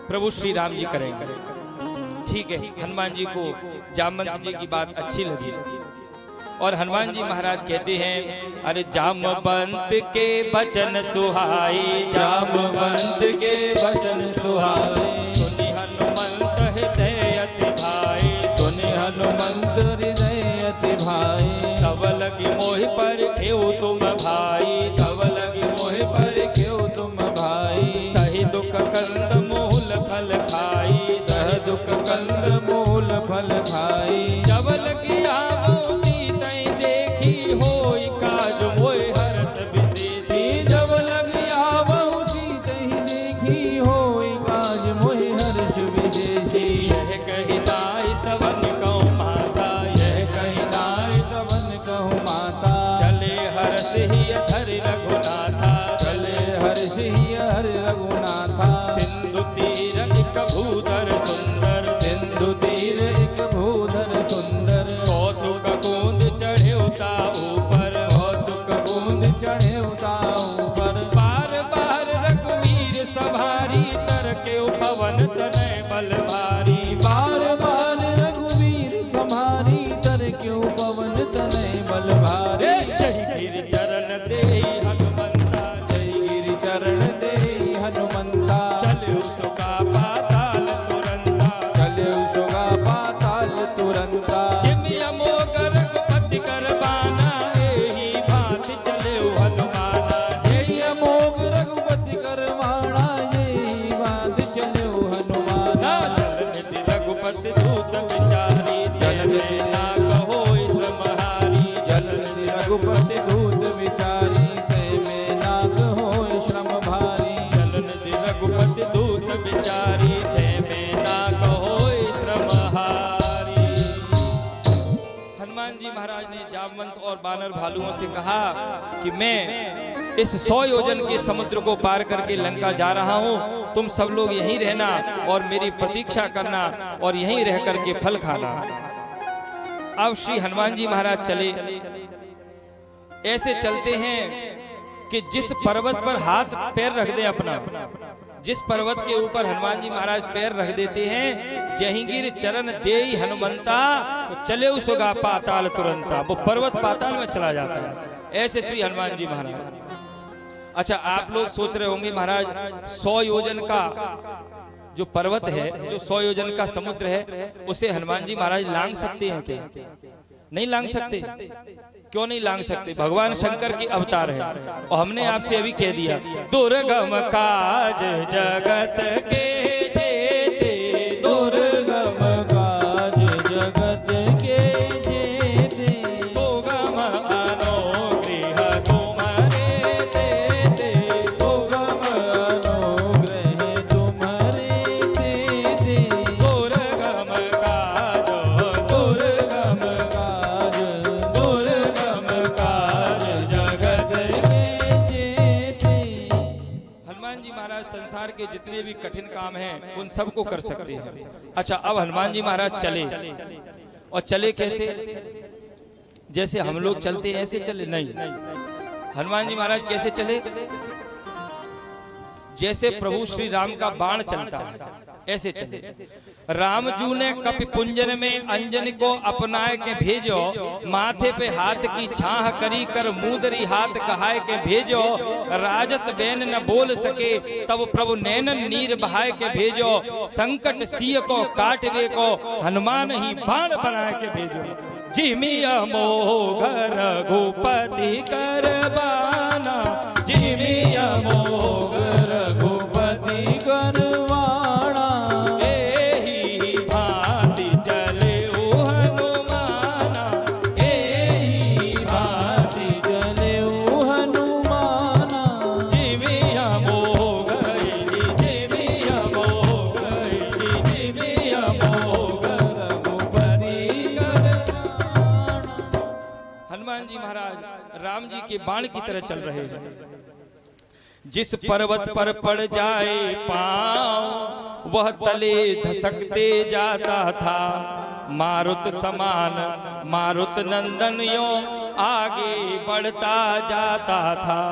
प्रभु श्री राम जी करेंगे। ठीक है। हनुमान जी को जामवंत जी की बात अच्छी लगी और हनुमान जी महाराज कहते हैं, अरे जामवंत के वचन सुहाई, जामवंत के वचन सुहाए, सुनि हनुमंत हृदय अति भाई, सुनि हनुमंत हृदय अति भाई। तब लगी मोहि पर खेऊ तुम भाई, तब लगी मोहि पर क्यों तुम भाई। सही दुख कंद मूल फल खाई, सह दुख कंद मूल फल खाई। जब लगी आवो सीतै देखी, होई काज मोहि हर्ष विशेषी। जब लगी आवो सीतै देखी, होई काज मोहि हर्ष विशेषी। यह कही दाई सवन कहूँ माता, यह कही दाई सवन कहूँ माता। चले हर्ष ही धरि रघुनाथा, चले हर्ष ही हर रघुनाथा। सिंधु तीर एक भूधर सुंदर, सिंधु तीर एक भूधर सुंदर। कौतुक कूंद चढ़े उता ऊपर, कौतुक बूंद चढ़े उताऊ पर। बार बार रघुवीर सवारी, तर के पवन तनय बल भारी। बार बार रघुवीर सम्हारी, तर क्यों पवन तनय बल भारी। जय गिरि चरण देहि हनुमंता, जय गिरि चरण देहि हनुमंता। चल वानर भालुओं से कहा कि मैं इस 100 योजन के समुद्र को पार करके लंका जा रहा हूँ, तुम सब लोग यहीं रहना और मेरी प्रतीक्षा करना और यहीं रह करके फल खाना। अब श्री हनुमान जी महाराज चले। ऐसे चलते हैं कि जिस पर्वत पर हाथ पैर रख दे अपना, जिस पर्वत के ऊपर हनुमान जी महाराज पैर रख देते हैं, जहींगीर चरण देई हनुमंता, तो चले उसगा पाताल तुरंता, वो पर्वत पाताल में चला जाता है। ऐसे श्री हनुमान जी महाराज। अच्छा, आप लोग सोच रहे होंगे महाराज 100 योजन का जो पर्वत है, जो 100 योजन का समुद्र है, उसे हनुमान जी महाराज लांघ सकते हैं क्या? नहीं लांघ सकते। क्यों नहीं लांघ सकते? भगवान शंकर की अवतार है और हमने आपसे अभी कह दिया, दुर्गम काज जगत के जेते, दुर्गम काज जगत के जेते, सुगम अनुग्रह तुम्हारे देते, सुगम अनुग्रह तुम्हारे देते, दुर्गम काज, दुर्गम काज, दुर्गम काज जगत के जेते। हनुमान जी महाराज संसार के जितने भी कठिन काम हैं उन सबको कर सकते हैं। अच्छा, अब हनुमान जी महाराज चले, और चले कैसे? जैसे हम लोग चलते हैं ऐसे चले? नहीं। हनुमान जी महाराज कैसे चले? जैसे प्रभु श्री राम का बाण चलता है ऐसे चले। रामजू ने कपि पुंजन में अंजन को अपनाए के भेजो, माथे पे हाथ की छाह करी कर मुदरी हाथ कहाए के भेजो, राजस बैन न बोल सके तब प्रभु नैनन नीर बहाए के भेजो, संकट सिय को काटवे को हनुमान ही बाण बनाए के भेजो, जिमिया मोगर घुपति करवाना, जिमिया मोगर घुपति करवाना, एही भांति चले ओ हनुमाना, एही भांति चले ओ हनुमाना, जिमिया मोगर, जिमिया मोगर, जिमिया मोगर घुपति करवाना। हनुमान जी महाराज राम जी के बाण की तरह चल रहे हैं। जिस पर्वत पर पड़ जाए पांव वह तले धसकते जाता था, मारुत समान मारुत नंदन यो आगे बढ़ता जाता था।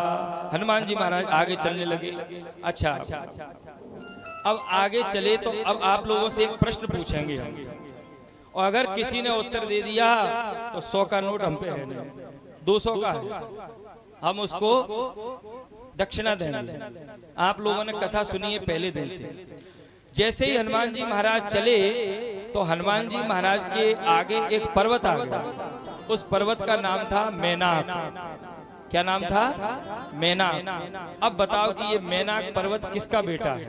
हनुमान जी महाराज आगे चलने लगे। अच्छा, अब आगे चले तो अब आप लोगों से एक प्रश्न पूछेंगे, और अगर किसी ने उत्तर दे दिया तो 100 का नोट हम पे है नहीं, 200 का है, हम उसको दक्षिणा देंगे। आप लोगों ने कथा सुनी है पहले दिन से। जैसे ही हनुमान जी महाराज चले तो हनुमान जी महाराज के आगे एक पर्वत आ गया। उस पर्वत का नाम था मैनाक। क्या नाम था? मैनाक। अब बताओ कि ये मैनाक पर्वत किसका बेटा है?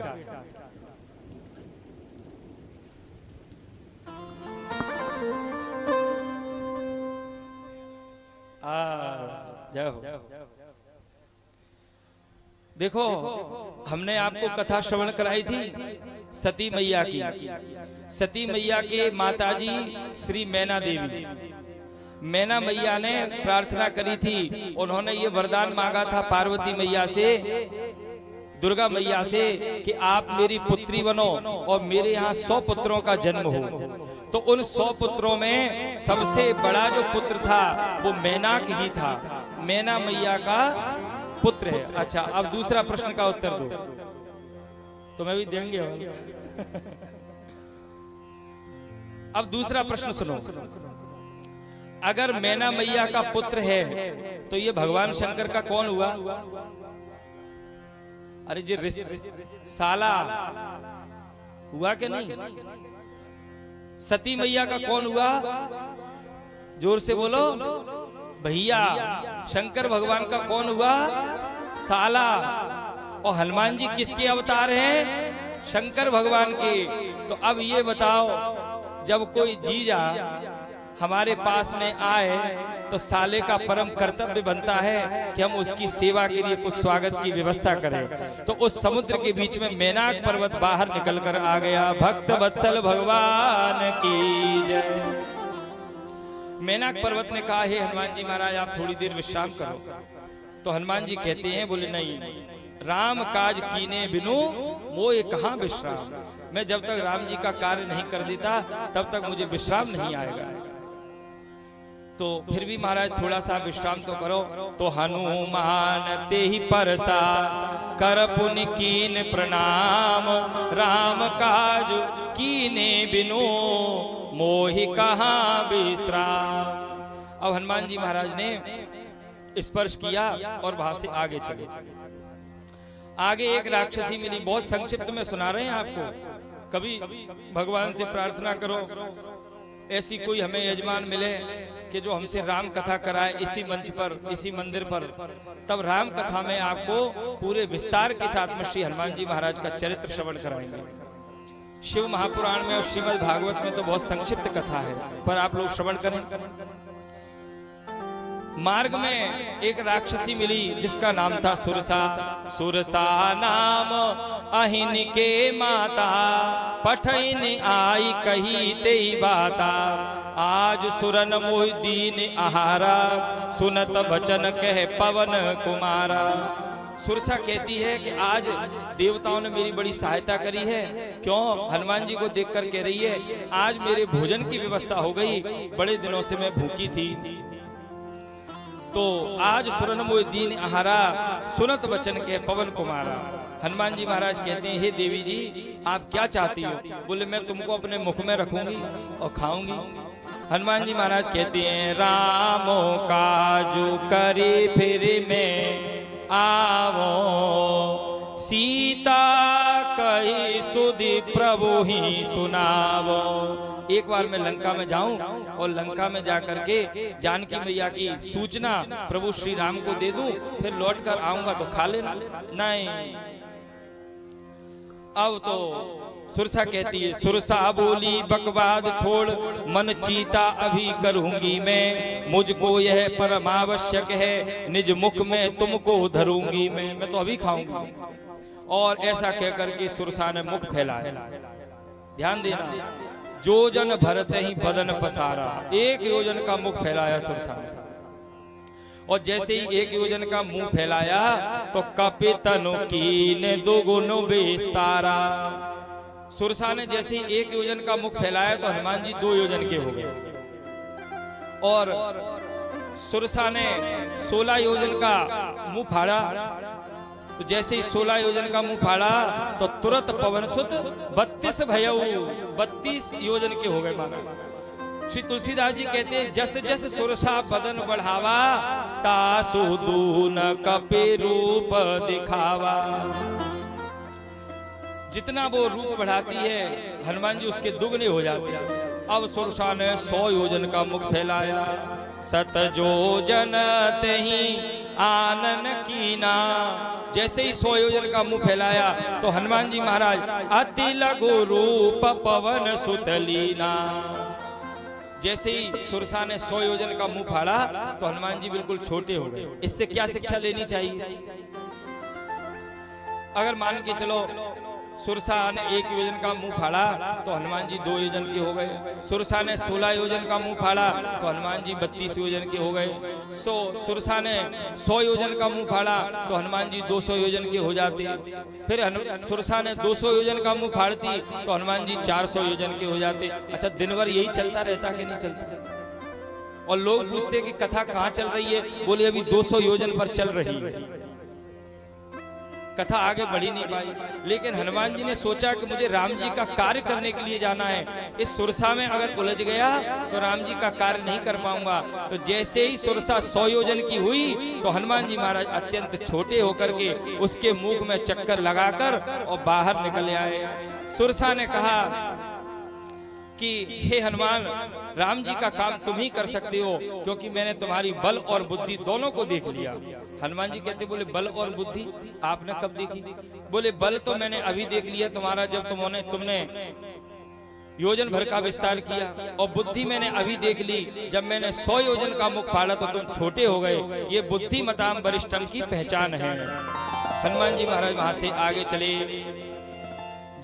जय हो। देखो, हमने आपको कथा श्रवण कराई थी सती मैया की। सती मैया के माताजी श्री मैना देवी, मैना मैया ने प्रार्थना करी थी। उन्होंने ये वरदान मांगा था पार्वती मैया से, दुर्गा मैया से, कि आप मेरी पुत्री बनो और मेरे यहाँ 100 पुत्रों का जन्म हो। तो उन 100 पुत्रों में सबसे बड़ा जो पुत्र था वो मैनाक ही था, मैना मैया का पुत्र है। अच्छा, अब दूसरा प्रश्न का उत्तर दो, तुम्हें भी देंगे। अब दूसरा प्रश्न सुनो, अगर मैना मैया का पुत्र है तो ये भगवान शंकर का कौन हुआ? अरे जी साला हुआ कि नहीं? सती मैया का कौन हुआ? जोर से बोलो भैया। शंकर भगवान का कौन हुआ? साला। और हनुमान जी किसके अवतार हैं? शंकर भगवान के। तो अब ये बताओ, जब कोई जीजा हमारे पास में आए तो साले का परम कर्तव्य बनता है कि हम उसकी सेवा के लिए कुछ स्वागत की व्यवस्था करें। तो उस समुद्र के बीच में मैनाक पर्वत बाहर निकलकर आ गया। भक्त वत्सल भगवान की जय। मेनाक पर्वत ने कहा, हे हनुमान जी महाराज आप थोड़ी देर विश्राम करो। तो हनुमान जी कहते हैं, बोले नहीं, राम काज कीने बिनु मोय कहाँ विश्राम। मैं जब तक राम जी का कार्य नहीं कर देता तब तक मुझे विश्राम नहीं आएगा। तो फिर भी महाराज थोड़ा सा विश्राम तो करो। तो हनुमान ते ही परसा कर पुनि कीन प्रणाम, राम काज कीने बिनु मोहि कहाँ विश्राम। अब हनुमान जी महाराज ने स्पर्श किया और वहां से आगे चले। आगे एक राक्षसी मिली, बहुत संक्षिप्त में सुना रहे हैं आपको। कभी भगवान से प्रार्थना करो ऐसी कोई हमें यजमान मिले कि जो हमसे राम कथा कराए इसी मंच पर, इसी मंदिर पर, तब राम कथा में आपको पूरे विस्तार के साथ में श्री हनुमान जी महाराज का चरित्र श्रवण कराएंगे। शिव महापुराण में और श्रीमद् भागवत में तो बहुत संक्षिप्त कथा है, पर आप लोग श्रवण करें। मार्ग में एक राक्षसी मिली जिसका नाम था सुरसा। सुरसा नाम अहिन के माता, पठइन आई कही ते बाता। आज सुरन मोहि दीन आहारा, सुनत बचन कह पवन कुमारा। सुरसा कहती है कि आज देवताओं ने मेरी बड़ी सहायता करी है। क्यों? हनुमान जी को देखकर कह रही है, आज मेरे भोजन की व्यवस्था हो गई, बड़े दिनों से मैं भूखी थी। तो आज सुरन मोहि दीन आहारा, सुनत बचन के पवन कुमारा। हनुमान जी महाराज कहते हैं, हे देवी जी आप क्या चाहती हो? बोले मैं तुमको अपने मुख में रखूंगी और खाऊंगी। हनुमान जी महाराज कहते हैं, रामो काजू करे फिर में आवो, सीता कही सुधि प्रभु ही सुनावो। एक बार मैं लंका में जाऊं और लंका में जाकर के जानकी मैया की सूचना प्रभु श्री राम को दे दूं, फिर लौट कर आऊंगा तो खा लेना। नहीं, अब तो सुरसा कहती है, सुरसा बोली बकवाद छोड़, मन चीता अभी करूंगी मैं। मुझको यह परम आवश्यक है, निज मुख में तुमको धरूंगी मैं तो अभी खाऊंगी। और ऐसा कहकर के सुरसा ने मुख फैलाया। ध्यान देना, जोजन भरते ही बदन पसारा, एक योजन का मुख फैलाया सुरसा ने। और जैसे ही एक योजन का मुंह फैलाया तो कपि तनु कीने दुगुन विस्तारा। सुरसा ने जैसे ही एक योजन का मुख फैलाया तो हनुमान जी 2 योजन के हो गए। और सुरसा ने 16 योजन का मुंह फाड़ा। तो जैसे ही 16 योजन का मुंह फाड़ा तो तुरंत पवन सुत 32 भयऊ, 32 योजन के हो गए माना। श्री तुलसीदास जी कहते हैं, जस जस सुरसा बदन बढ़ावा, तासु दून कपि रूप दिखावा। जितना वो रूप बढ़ाती है हनुमान जी उसके दुगने हो जाते हैं। अब सुरसा ने 100 योजन का मुख फैलाया। सत योजन तेहि आनन कीना। जैसे ही 100 योजन का मुंह फैलाया तो हनुमान जी महाराज अति लघु रूप पवन सुतलीना। जैसे ही सुरसा ने 100 योजन का मुंह फाड़ा तो हनुमान जी बिल्कुल छोटे हो गए। इससे क्या शिक्षा लेनी चाहिए? अगर मान के चलो सुरसा ने 1 योजन का मुंह फाड़ा तो हनुमान जी 2 योजन के हो गए। सुरसा ने 16 योजन का मुंह फाड़ा तो हनुमान जी 32 योजन के हो गए। सुरसा ने 100 योजन का मुंह फाड़ा तो हनुमान जी 200 योजन के हो जाते। फिर सुरसा ने 200 योजन का मुंह फाड़ती तो हनुमान जी 400 योजन के हो जाते। अच्छा, दिन भर यही चलता रहता कि नहीं चलता? और लोग पूछते कि कथा कहाँ चल रही है? बोले अभी 200 योजन पर चल रही है, कथा आगे बढ़ी नहीं पाई। लेकिन हनुमान जी ने सोचा कि मुझे राम जी का कार्य करने के लिए जाना है। इस सुरसा में अगर उलझ गया तो राम जी का कार्य नहीं कर पाऊंगा। तो जैसे ही सुरसा 100 योजन की हुई तो हनुमान जी महाराज अत्यंत छोटे होकर के उसके मुख में चक्कर लगाकर और बाहर निकल आए। सुरसा ने कहा कि हे हनुमान, राम जी का काम तुम ही कर सकते हो, क्योंकि मैंने तुम्हारी बल और बुद्धि दोनों को देख लिया। हनुमान जी कहते, बोले बल और बुद्धि आपने कब देखी? बोले बल तो मैंने अभी देख लिया तुम्हारा, जब तुमने योजन भर का विस्तार किया, और बुद्धि मैंने अभी देख ली जब मैंने 100 योजन का मुख फाड़ा तो तुम छोटे हो गए। ये बुद्धिमताम वरिष्ठम की पहचान है। हनुमान जी महाराज वहां से आगे चले।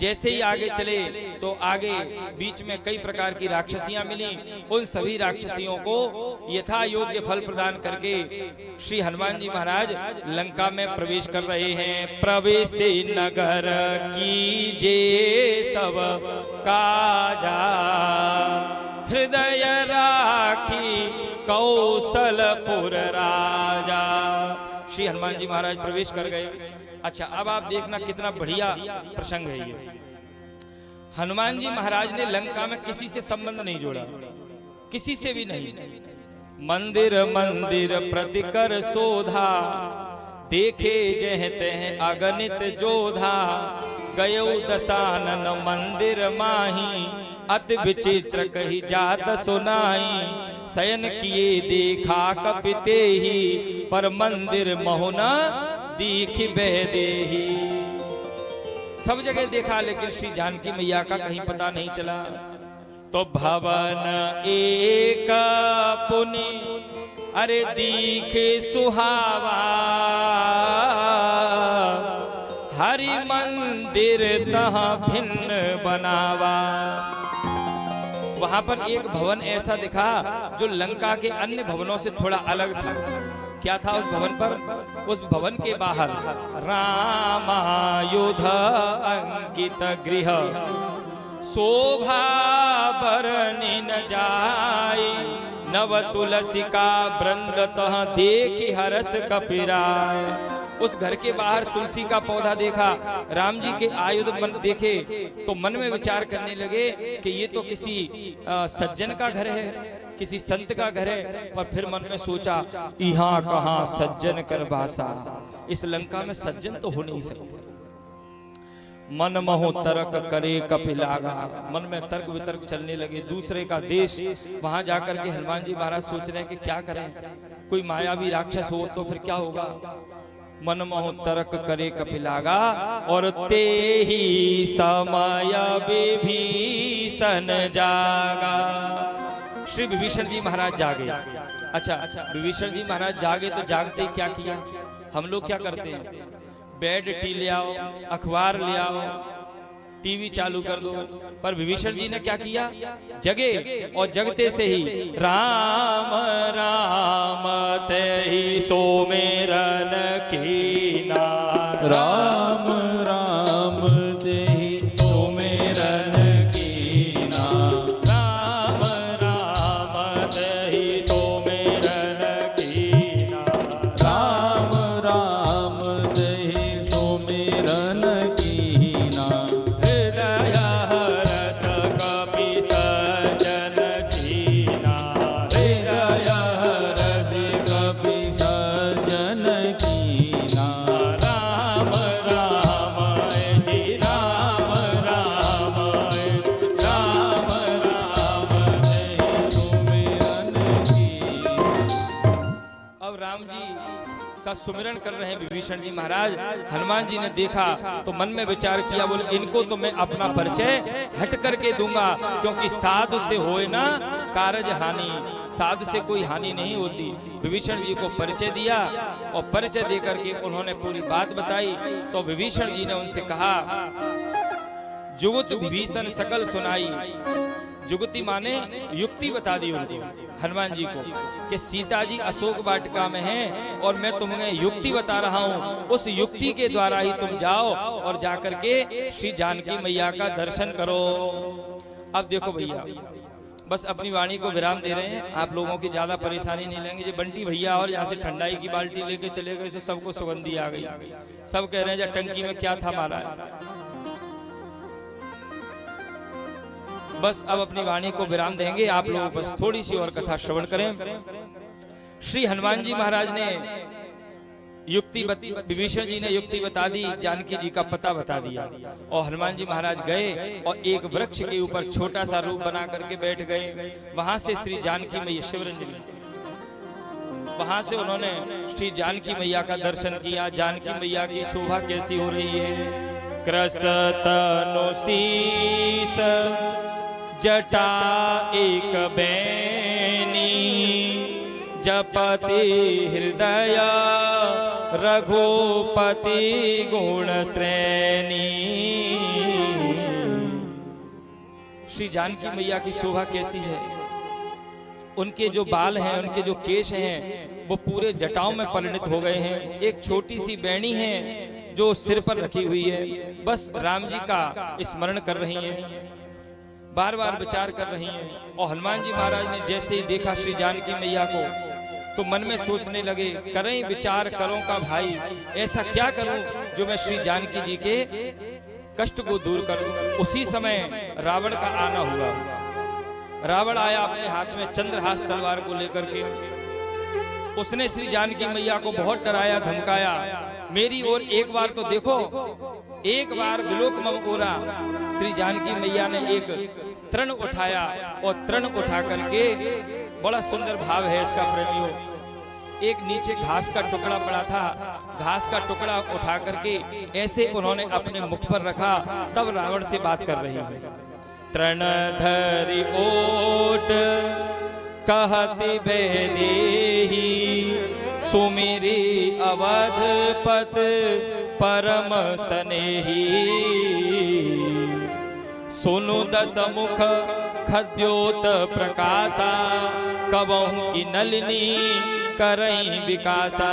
जैसे ही आगे चले तो आगे बीच में कई प्रकार की राक्षसियां मिली। उन सभी राक्षसियों को यथा योग्य फल प्रदान करके श्री हनुमान जी महाराज लंका में प्रवेश कर रहे हैं। प्रवेश नगर की जे सब काजा, हृदय राखी कौशलपुर राजा। श्री हनुमान जी महाराज प्रवेश कर गए। अच्छा, अब आप देखना कितना बढ़िया प्रसंग है ये। हनुमान जी महाराज ने लंका में किसी से संबंध नहीं जोड़ा, किसी से भी नहीं। मंदिर मंदिर प्रतिकर शोधा, देखे जह तह अगणित जोधा। गयो दशानन मंदिर माही, अति विचित्र कही जात सुनाई। शयन किए देखा कपिते ही, पर मंदिर महुना दीख बेदेही। सब जगह देखा लेकिन श्री जानकी मैया का कहीं पता नहीं चला। तो भवन एक पुनि अरे दीखे सुहावा, हरि मंदिर तहाँ भिन्न बनावा। वहां पर एक भवन ऐसा दिखा जो लंका के अन्य भवनों से थोड़ा अलग था। क्या था उस भवन पर? उस भवन के बाहर रामायुध अंकित गृह, शोभा बरनी न जाई। नव तुलसिका वृंद तह देखी हरस कपिराय। उस घर के बाहर तुलसी का पौधा देखा, राम जी के आयुध देखे तो मन में विचार करने लगे कि ये तो किसी सज्जन का घर है, किसी संत का घर है। पर फिर मन में सोचा, यहाँ कहाँ सज्जन कर बासा, इस लंका में सज्जन तो हो नहीं सकते। मन मोह तर्क करे कपिलागा, मन में तर्क वितर्क चलने लगे। दूसरे का देश, वहां जाकर के हनुमान जी महाराज सोच रहे हैं कि क्या करें, कोई मायावी राक्षस हो तो फिर क्या होगा। मन मोह तर्क करे कपिलागा, और ते ही समय विभीषण जागा। श्री विभीषण जी महाराज जागे। अच्छा, विभीषण जी महाराज जागे तो जागते ही क्या किया? हम लोग क्या करते हैं, बेड टी ले आओ, अखबार ले आओ, टीवी चालू कर दो। पर विभीषण जी ने क्या किया? जगे और जगते से ही राम राम ते ही सोमेरन कीना। राम राम ते ही सोमेरन कीना। राम राम ते ही सोमेरन कीना। राम राम ते ही सोमेरन कीना। हृदय हरस कपि सज्जन कीना। हृदय हरस कपि सज्जन कीना। राम राम जी राम राम, राम राम ते सुमिरन कीना। अब राम जी का सुमिरन कर रहे हैं विभीषण जी महाराज। हनुमान जी ने देखा तो मन में विचार किया, बोले इनको तो मैं अपना परिचय हट करके दूंगा, क्योंकि साधु से होए ना कारज हानि, साधु से कोई हानि नहीं होती। विभीषण जी को परिचय दिया और परिचय देकर के उन्होंने पूरी बात बताई। तो विभीषण जी ने उनसे कहा, जुगुत विभीषण सकल सुनाई। जुगति माने युक्ति बता दी उनको, हनुमान जी को, कि सीता जी अशोक वाटिका में हैं और मैं तुम्हें युक्ति बता रहा हूँ। उस युक्ति के द्वारा ही तुम जाओ और जाकर के श्री जानकी मैया का दर्शन करो। अब देखो भैया, बस अपनी वाणी को विराम दे रहे हैं, आप लोगों की ज्यादा परेशानी नहीं लेंगे। ये बंटी भैया और यहाँ से ठंडाई की बाल्टी लेके चले गए, सबको सुगंधी आ गई। सब कह रहे हैं टंकी में क्या था मारा है। बस अब अपनी वाणी को विराम देंगे, आप लोग बस थोड़ी सी और कथा श्रवण करें। श्री हनुमान जी महाराज ने युक्ति विभीषण जी ने युक्ति बता दी, जानकी जी का पता बता दिया और हनुमान जी महाराज गए और एक वृक्ष के ऊपर छोटा सा रूप बना करके बैठ गए। वहां से श्री जानकी मैया शिवरंजनी, वहां से उन्होंने श्री जानकी मैया का दर्शन किया। जानकी मैया की शोभा कैसी हो रही है, कृसतनु शीस जटा एक बैनी, जपति हृदय रघुपति गुण श्रेणी। श्री जानकी मैया की शोभा कैसी है। उनके जो बाल हैं, उनके जो केश हैं, वो पूरे जटाओं में परिणत हो गए हैं। एक छोटी सी बैणी है जो सिर पर रखी हुई है, बस राम जी का स्मरण कर रही हैं, बार बार विचार कर रही हैं। और हनुमान जी महाराज ने जैसे ही देखा श्री जानकी मैया को, तो मन में सोचने लगे, करें विचार करो का भाई, ऐसा क्या करूं जो मैं श्री जानकी जी के कष्ट को दूर करूं। उसी समय रावण का आना हुआ। रावण आया अपने हाथ में चंद्रहास तलवार को लेकर के। उसने श्री जानकी मैया को बहुत डराया धमकाया, मेरी ओर एक बार तो देखो। एक बार विलोक मम ओरा, श्री जानकी मैया ने एक तृण उठाया और तृण उठा करके, बड़ा सुंदर भाव है इसका प्रेमियों, एक नीचे घास का टुकड़ा पड़ा था, घास का टुकड़ा उठा करके ऐसे उन्होंने अपने मुख पर रखा, तब रावण से बात कर रही है। तृण धरि ओट कहति बेदेही, सुमिरी अवधपत परम सनेही। सुनु दस मुख खद्योत प्रकाशा, कबहु की नलिनी करई विकासा।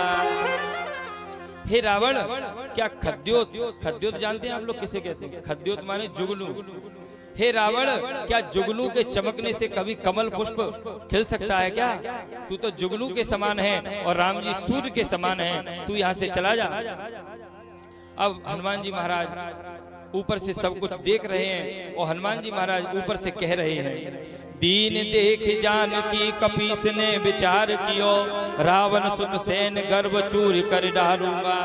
हे रावण, क्या खद्योत, खद्योत जानते हैं आप लोग किसे कहते हैं? खद्योत माने जुगनू। हे रावण, क्या जुगनू के चमकने से कभी कमल पुष्प खिल सकता है क्या? तू तो जुगनू के समान है और राम जी सूर्य के समान है, तू यहाँ से चला जा। अब हनुमान जी महाराज ऊपर से सब कुछ देख रहे हैं और हनुमान जी महाराज ऊपर से कह रहे हैं, दीन देख जानकी कपीस ने विचार कियो, रावण सुत सेन गर्भ चूर कर डालूंगा।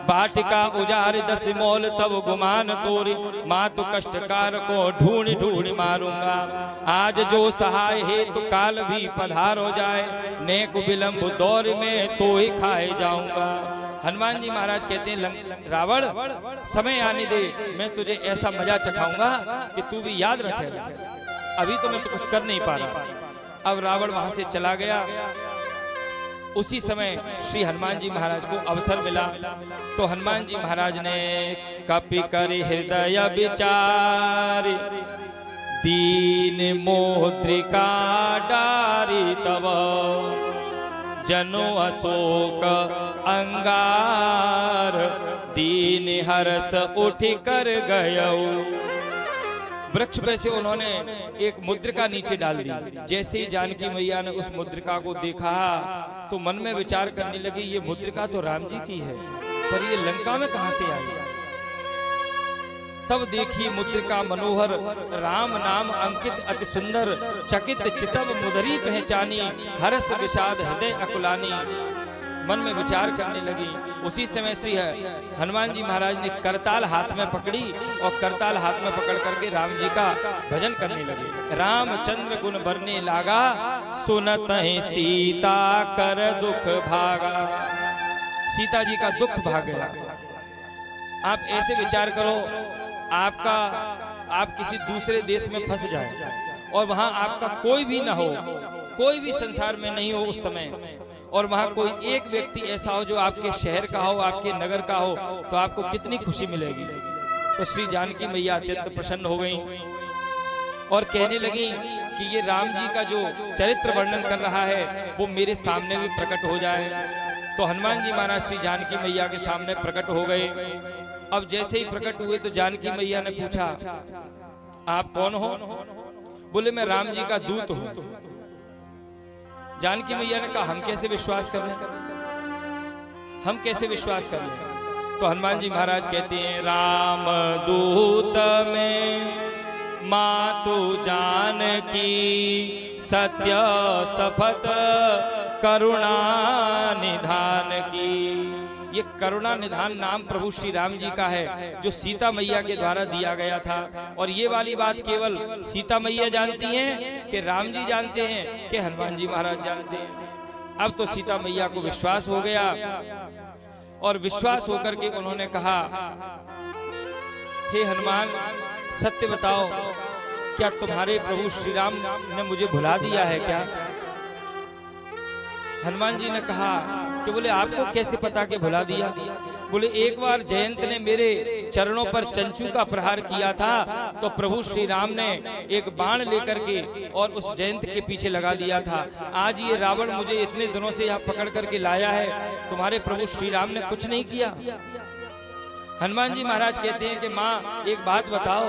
बाटिका उजार दस मोल तब गुमान तोरी, मातु कष्टकार को ढूंढ ढूंढ मारूंगा। आज जो सहाय हेतु काल भी पधार हो जाए, नेक विलंब दौर में तो ही खाए जाऊंगा। हनुमान जी महाराज कहते हैं, रावण समय आने दे, मैं तुझे ऐसा मजा चखाऊंगा कि तू भी याद रखेगा। अभी तो मैं तो कुछ कर नहीं पा रहा। अब रावण वहां से चला गया। उसी समय श्री हनुमान जी महाराज को अवसर मिला, तो हनुमान जी महाराज ने कपि कर हृदय विचार, दीन मोद्रिका डारी तब, जनो अशोक अंगार, दीन हर्ष उठ कर गयो। वृक्ष पे से उन्होंने एक मुद्रिका नीचे डाल दी। जैसे ही जानकी मैया ने उस मुद्रिका को देखा तो मन में विचार करने लगी, ये मुद्रिका तो राम जी की है, पर ये लंका में कहां से आई? तब देखी मुद्रिका मनोहर, राम नाम अंकित अति सुंदर, चकित चितव मुदरी पहचानी, हर्ष विषाद हृदय अकुलानी। मन में विचार करने लगी। उसी समय श्री हनुमान जी महाराज ने करताल हाथ में पकड़ी और करताल हाथ में पकड़ करके राम जी का भजन करने लगे। रामचंद्र गुण बरने लागा, सुनत है सीता कर दुख भागा। सीता जी का दुख भाग गया। आप ऐसे विचार करो, आप किसी दूसरे देश में फंस जाए और वहां आपका कोई भी ना हो, कोई भी संसार में नहीं हो उस समय, और वहां कोई एक व्यक्ति ऐसा हो जो आपके शहर का हो, आपके नगर का हो, तो आपको कितनी खुशी मिलेगी। तो श्री जानकी मैया अत्यंत प्रसन्न हो गई और कहने लगी कि ये राम जी का जो चरित्र वर्णन कर रहा है वो मेरे सामने भी प्रकट हो जाए। तो हनुमान जी महाराज श्री जानकी मैया के सामने प्रकट हो गए। अब जैसे ही प्रकट हुए तो जानकी मैया ने पूछा, आप कौन हो? बोले, मैं राम जी का दूत हूं। जानकी मैया ने कहा, हम कैसे विश्वास कर लें, हम कैसे विश्वास कर लें? तो हनुमान जी महाराज कहते हैं, राम दूत में मातु जानकी, सत्य शपथ करुणा निधान की। ये करुणा निधान नाम प्रभु श्री राम जी का है, जो सीता मैया के द्वारा दिया गया था। और ये वाली बात केवल सीता मैया जानती हैं कि राम जी जानते हैं कि हनुमान जी महाराज जानते हैं। अब तो सीता मैया को विश्वास हो गया और विश्वास होकर के उन्होंने कहा, हे हनुमान, सत्य बताओ, क्या तुम्हारे प्रभु श्री राम ने मुझे भुला दिया है क्या? हनुमान जी ने कहा कि बोले, आपको कैसे पता कि भुला दिया? बोले, एक बार जयंत ने मेरे चरणों पर चंचू का प्रहार किया था तो प्रभु श्री राम ने एक बाण लेकर के और उस जयंत के पीछे लगा दिया था। आज ये रावण मुझे इतने दिनों से यहाँ पकड़ करके लाया है, तुम्हारे प्रभु श्री राम ने कुछ नहीं किया। हनुमान जी महाराज कहते हैं कि माँ एक बात बताओ,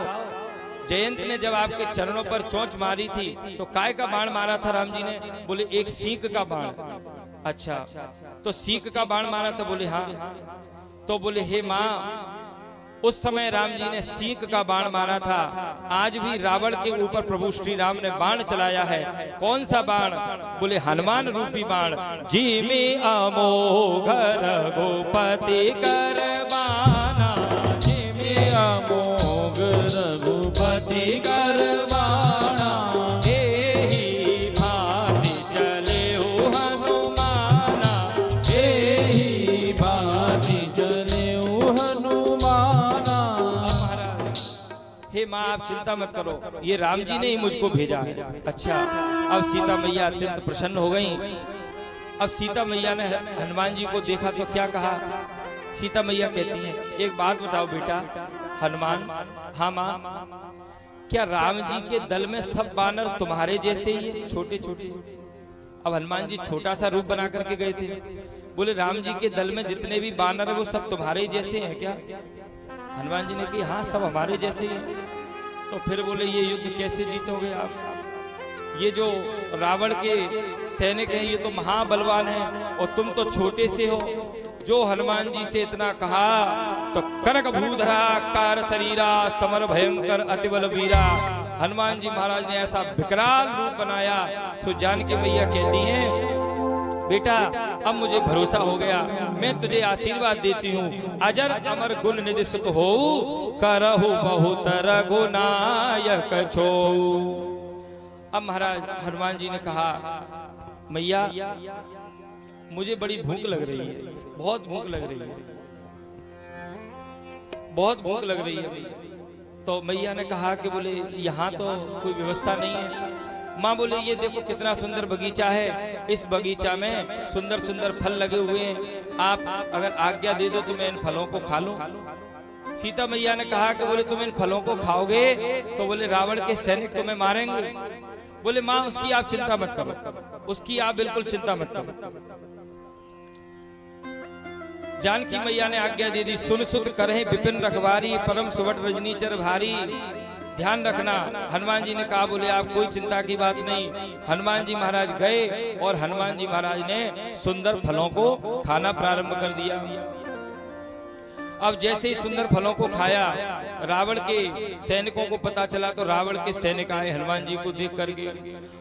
जयंत ने जब आपके चरणों पर चोंच मारी थी तो काय का बाण मारा था राम जी ने? बोले एक सींग का बाण। अच्छा, तो सींग का बाण मारा था? बोले हाँ। तो बोले हे माँ, उस समय राम जी ने सींग का बाण मारा था, आज भी रावण के ऊपर प्रभु श्री राम ने बाण चलाया है। कौन सा बाण? बोले हनुमान रूपी बाण। जी में अमोघ रघुपति कर बाना, जी में अमोघ रघुपति कर बाना, एहि भांति चले हो हनुमाना, एहि भांति चले हो हनुमाना। हे माँ आप चिंता मत करो, ये राम जी ने ही मुझको भेजा है। अच्छा, अब सीता मैया अत्यंत प्रसन्न हो गई। अब सीता मैया ने हनुमान जी को देखा तो क्या कहा? सीता मैया कहती हैं एक बात बताओ बेटा हनुमान। हाँ माँ। क्या राम जी के दल में सब बानर तुम्हारे जैसे ही है, छोटे छोटे? अब हनुमान जी छोटा सा रूप बना करके गए थे। बोले राम जी के दल में जितने भी बानर है वो सब तुम्हारे जैसे हैं क्या? हनुमान जी ने कहा हाँ सब हमारे जैसे ही हैं। तो फिर बोले ये युद्ध कैसे जीतोगे आप? ये जो रावण के सैनिक हैं ये तो महाबलवान हैं और तुम तो छोटे से हो। जो हनुमान जी से इतना कहा तो करक भूधरा कार शरीरा समर भयंकर अतिबल वीरा। हनुमान जी महाराज ने ऐसा विकराल रूप बनाया। सो जानकी मैया कहती हैं बेटा अब मुझे भरोसा हो गया, मैं तुझे आशीर्वाद देती हूँ। अजर अमर गुण निधि सुत हो, करहु बहुत रघुनायक छो। अब महाराज हनुमान जी ने कहा मैया मुझे बड़ी भूख लग रही है, बहुत भूख लग रही है, बहुत भूख लग रही है। तो मैया ने कहा कि बोले यहाँ तो कोई व्यवस्था नहीं है। माँ बोले ये देखो कितना सुंदर बगीचा है, इस बगीचा में सुंदर सुंदर फल लगे हुए हैं, आप अगर आज्ञा दे दो तो मैं इन फलों को खा लूं। सीता मैया ने कहा कि बोले तुम इन फलों को खाओगे तो बोले रावण के सैनिक तुम्हें मारेंगे। बोले माँ उसकी आप चिंता मत करो, उसकी आप बिल्कुल चिंता मत करो। जानकी मैया ने आज्ञा दे दी, सुन सुत करहे विपिन रखवारी, परम सुवट रजनी चर भारी। ध्यान रखना। हनुमान जी ने कहा बोले आप कोई चिंता की बात नहीं। हनुमान जी महाराज गए और हनुमान जी महाराज ने सुंदर फलों को खाना प्रारंभ कर दिया। अब जैसे ही सुंदर फलों को खाया, रावण के सैनिकों को पता चला तो रावण के सैनिक आए हनुमान जी को देख करके,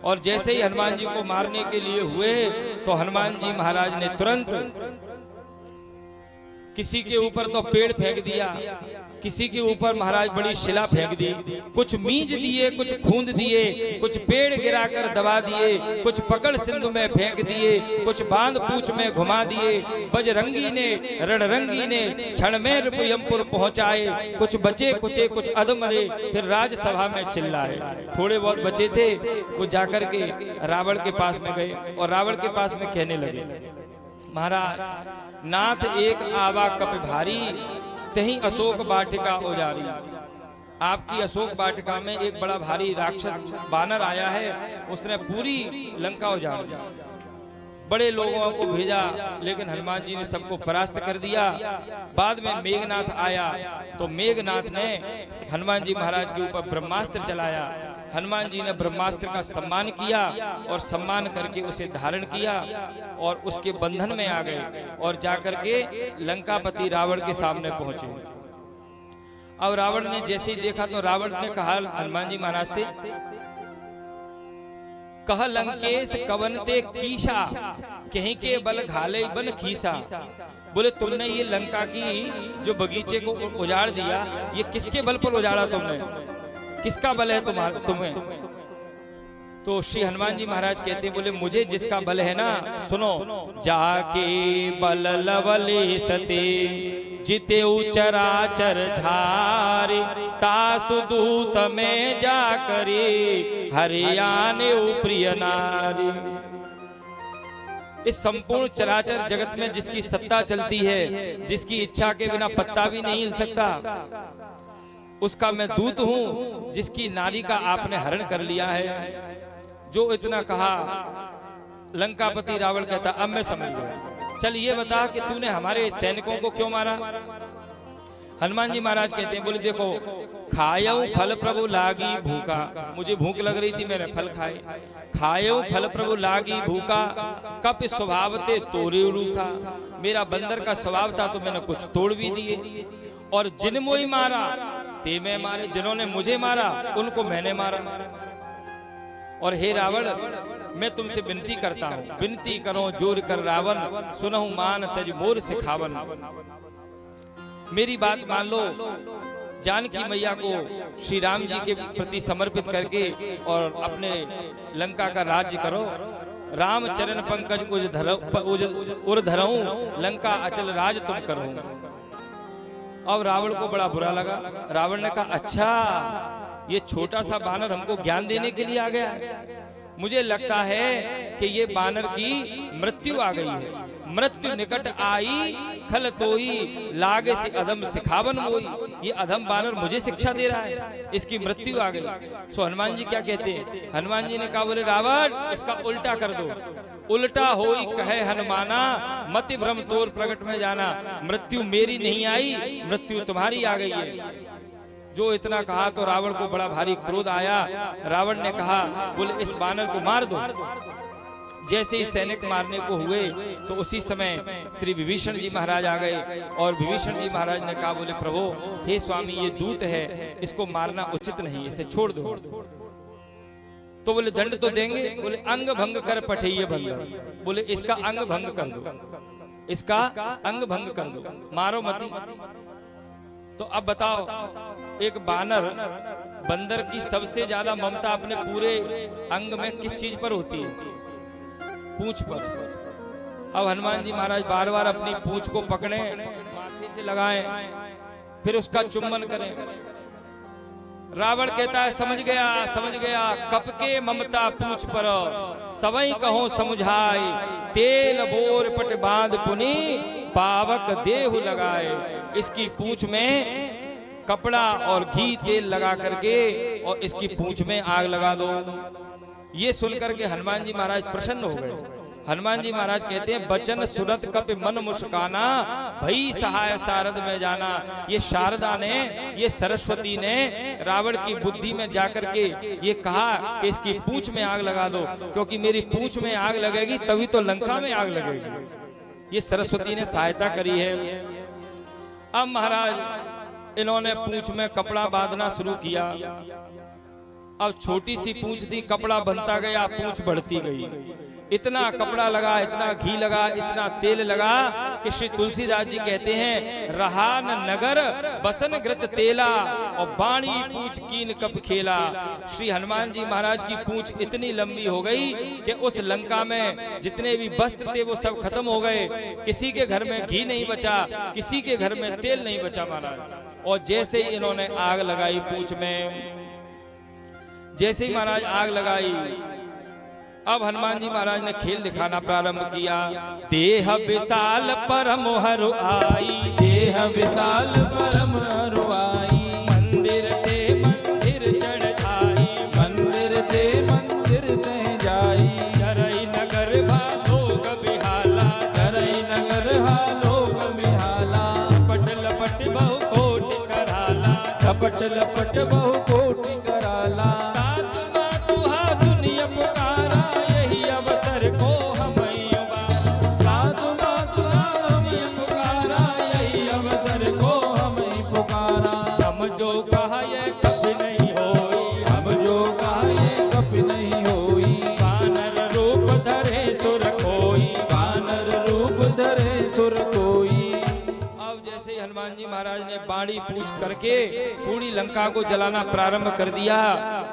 और जैसे ही हनुमान जी को मारने के लिए हुए तो हनुमान जी महाराज ने तुरंत किसी के ऊपर तो पेड़ फेंक दिया, किसी के ऊपर महाराज बड़ी शिला फेंक दी, कुछ मींज दिए, कुछ खूंद दिए, कुछ पेड़ गिराकर दबा दिए, कुछ पकड़ सिंधु में फेंक दिए, कुछ बांध पूछ में घुमा दिए। बजरंगी ने रणरंगी ने क्षण में रुपयमपुर पहुंचाए, कुछ बचे कुचे कुछ अधमरे, फिर राजसभा में चिल्लाए। थोड़े बहुत बचे थे वो जाकर के रावण के पास में गए और रावण के पास में कहने लगे महाराज नाथ एक आवा कप भारी, तहीं अशोक वाटिका उजारी। आपकी अशोक वाटिका में एक बड़ा भारी राक्षस बानर आया है, उसने पूरी लंका उजाड़ दी। बड़े लोगों को भेजा लेकिन हनुमान जी ने सबको परास्त कर दिया। बाद में मेघनाथ आया तो मेघनाथ ने हनुमान जी महाराज के ऊपर ब्रह्मास्त्र चलाया। हनुमान जी ने ब्रह्मास्त्र का सम्मान किया और सम्मान करके उसे धारण किया और उसके बंधन में आ गए और जाकर के लंकापति रावण के सामने पहुंचे। अब रावण ने जैसे ही देखा तो रावण ने कहा हनुमान जी महाराज से, कह लंकेश कवनते कीशा, कहीं के बल घाले बन खीसा। बोले तुमने ये लंका की जो बगीचे को उजाड़ दिया, ये किसके बल पर उजाड़ा तुमने, किसका बल है तुम्हें? तो श्री हनुमान जी महाराज कहते हैं बोले मुझे जिसका बल है ना, सुनो, जाके बल लवले सते जिते चराचर झारे, तासु दूत में जा करे हरियाणे प्रिय नारी। इस संपूर्ण चराचर जगत में जिसकी सत्ता चलती है, जिसकी इच्छा के बिना पत्ता भी नहीं हिल सकता, उसका मैं दूत हूं, जिसकी नारी का आपने हरण कर लिया है। जो इतना कहा, लंकापति रावण कहता अब मैं समझ गया, चल ये बता कि तूने हमारे सैनिकों को क्यों मारा। हनुमान जी महाराज कहते हैं, बोले देखो, खायऊ फल प्रभु लागी भूखा, मुझे भूख लग रही थी, मैंने फल खाए। खायऊ फल प्रभु लागी भूखा, कप स्वभाव ते तोरे रूखा, मेरा बंदर का स्वभाव था तो मैंने कुछ तोड़ भी दिए। और जिन मोई मारा ते मैं मारे, जिन्होंने मुझे मारा उनको मैंने मारा। और हे रावण, मैं तुमसे विनती करता हूं, विनती करो जोर कर रावण, सुनहु मान तज मोर सिखावन। मेरी बात मान लो, जानकी मैया को श्री राम जी के प्रति समर्पित करके और अपने लंका का राज्य करो। राम चरण पंकज उर धरऊं, लंका अचल राज तुम करो। अब रावण को बड़ा बुरा लगा। रावण ने कहा, अच्छा ये छोटा सा बानर हमको ज्ञान देने के लिए आ गया है। मुझे लगता है कि ये बानर की मृत्यु आ गई है। मृत्यु निकट आई खल तोई, लागे से अधम सिखावन मोई। ये अधम बानर मुझे शिक्षा दे रहा है, इसकी मृत्यु आ गई। सो हनुमान जी क्या कहते हैं, हनुमान जी ने कहा, बोले रावण इसका उल्टा कर दो। उल्टा होई कहे हनुमाना, मति भ्रम तोर प्रकट में जाना। मृत्यु मेरी नहीं आई, मृत्यु तुम्हारी आ गई है। जो इतना कहा तो रावण को बड़ा भारी क्रोध आया। रावण ने कहा, बोले इस बानर को मार दो। जैसे ही सैनिक मारने को हुए तो उसी समय श्री विभीषण जी महाराज आ गए। और विभीषण जी महाराज ने कहा, बोले प्रभु हे स्वामी, ये दूत है, इसको मारना उचित नहीं, इसे छोड़ दो। तो बोले दंड तो देंगे। बोले अंग भंग कर पठेय बंदर, बोले इसका अंग भंग कर दो, इसका अंग भंग कर दो, मारो मती। तो अब बताओ, एक बानर बंदर की सबसे ज्यादा ममता अपने पूरे अंग में किस चीज पर होती है? पूंछ पर। अब हनुमान जी महाराज बार बार अपनी पूंछ को पकड़े, माथे से लगाएं, फिर उसका चुम्बन करें। रावण कहता है, समझ गया समझ गया, कप के ममता पूछ पर, सबई कहो समुझाए, तेल बोर पट बांध पुनी, पावक देहु लगाए। इसकी पूंछ में कपड़ा और घी तेल लगा करके और इसकी पूंछ में आग लगा दो। ये सुनकर के हनुमान जी महाराज प्रसन्न हो गए। हनुमान जी महाराज कहते हैं, बचन सुरत कप मन मुस्काना, भई सहाय शारद में जाना। ये शारदा ने, ये सरस्वती ने रावण की बुद्धि में जाकर के ये कहा कि इसकी पूंछ में आग लगा दो, क्योंकि मेरी पूंछ में आग लगेगी तभी तो लंका में आग लगेगी। ये सरस्वती ने सहायता करी है। अब महाराज इन्होंने पूंछ में कपड़ा बांधना शुरू किया। अब छोटी सी पूंछ थी, कपड़ा बनता गया, पूंछ बढ़ती गई। इतना कपड़ा लगा, इतना घी लगा, इतना तेल लगा कि श्री तुलसीदास जी कहते हैं, रहा न नगर बसन ग्रत तेला, और बाणी पूंछ कीन कप खेला। श्री हनुमान जी महाराज की पूंछ इतनी लंबी हो गई कि उस लंका में जितने भी वस्त्र थे वो सब खत्म हो गए। किसी के घर में घी नहीं बचा, किसी के घर में तेल नहीं बचा महाराज। और जैसे ही इन्होंने आग लगाई पूंछ में, जैसे ही महाराज आग लगाई, अब हनुमान जी महाराज ने खेल दिखाना प्रारंभ किया। देह विशाल परम हरु आई, देह विशाल परम हरु आई, मंदिर ते मंदिर चढ़ आई, मंदिर ते मंदिर ते जाई, करई नगर भालोक बिहाला, करई नगर हालोक बिहाला, झपट लपट बहु कोटि कराला, झपट लपट बहु कोटि कराला। हनुमान जी महाराज ने बाणी पूछ करके पूरी लंका को जलाना प्रारंभ कर दिया।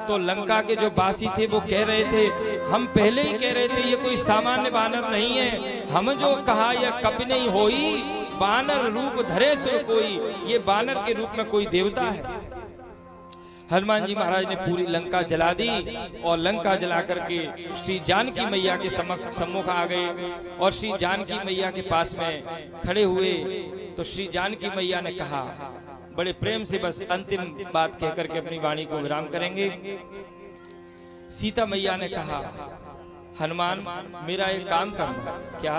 तो लंका के जो बासी थे वो कह रहे थे, हम पहले ही कह रहे थे ये कोई सामान्य बानर नहीं है, हम जो कहा यह कपि नहीं होई, बानर रूप धरे सुर कोई, ये बानर के रूप में कोई देवता है। हनुमान जी महाराज ने पूरी लंका जला दी और लंका जला करके श्री जानकी मैया के सम्मुख आ गए और श्री जानकी मैया के पास में खड़े हुए। तो श्री जानकी मैया ने कहा, बड़े प्रेम से, बस अंतिम बात कह करके अपनी वाणी को विराम करेंगे। सीता मैया ने कहा, हनुमान मेरा एक काम करना। क्या?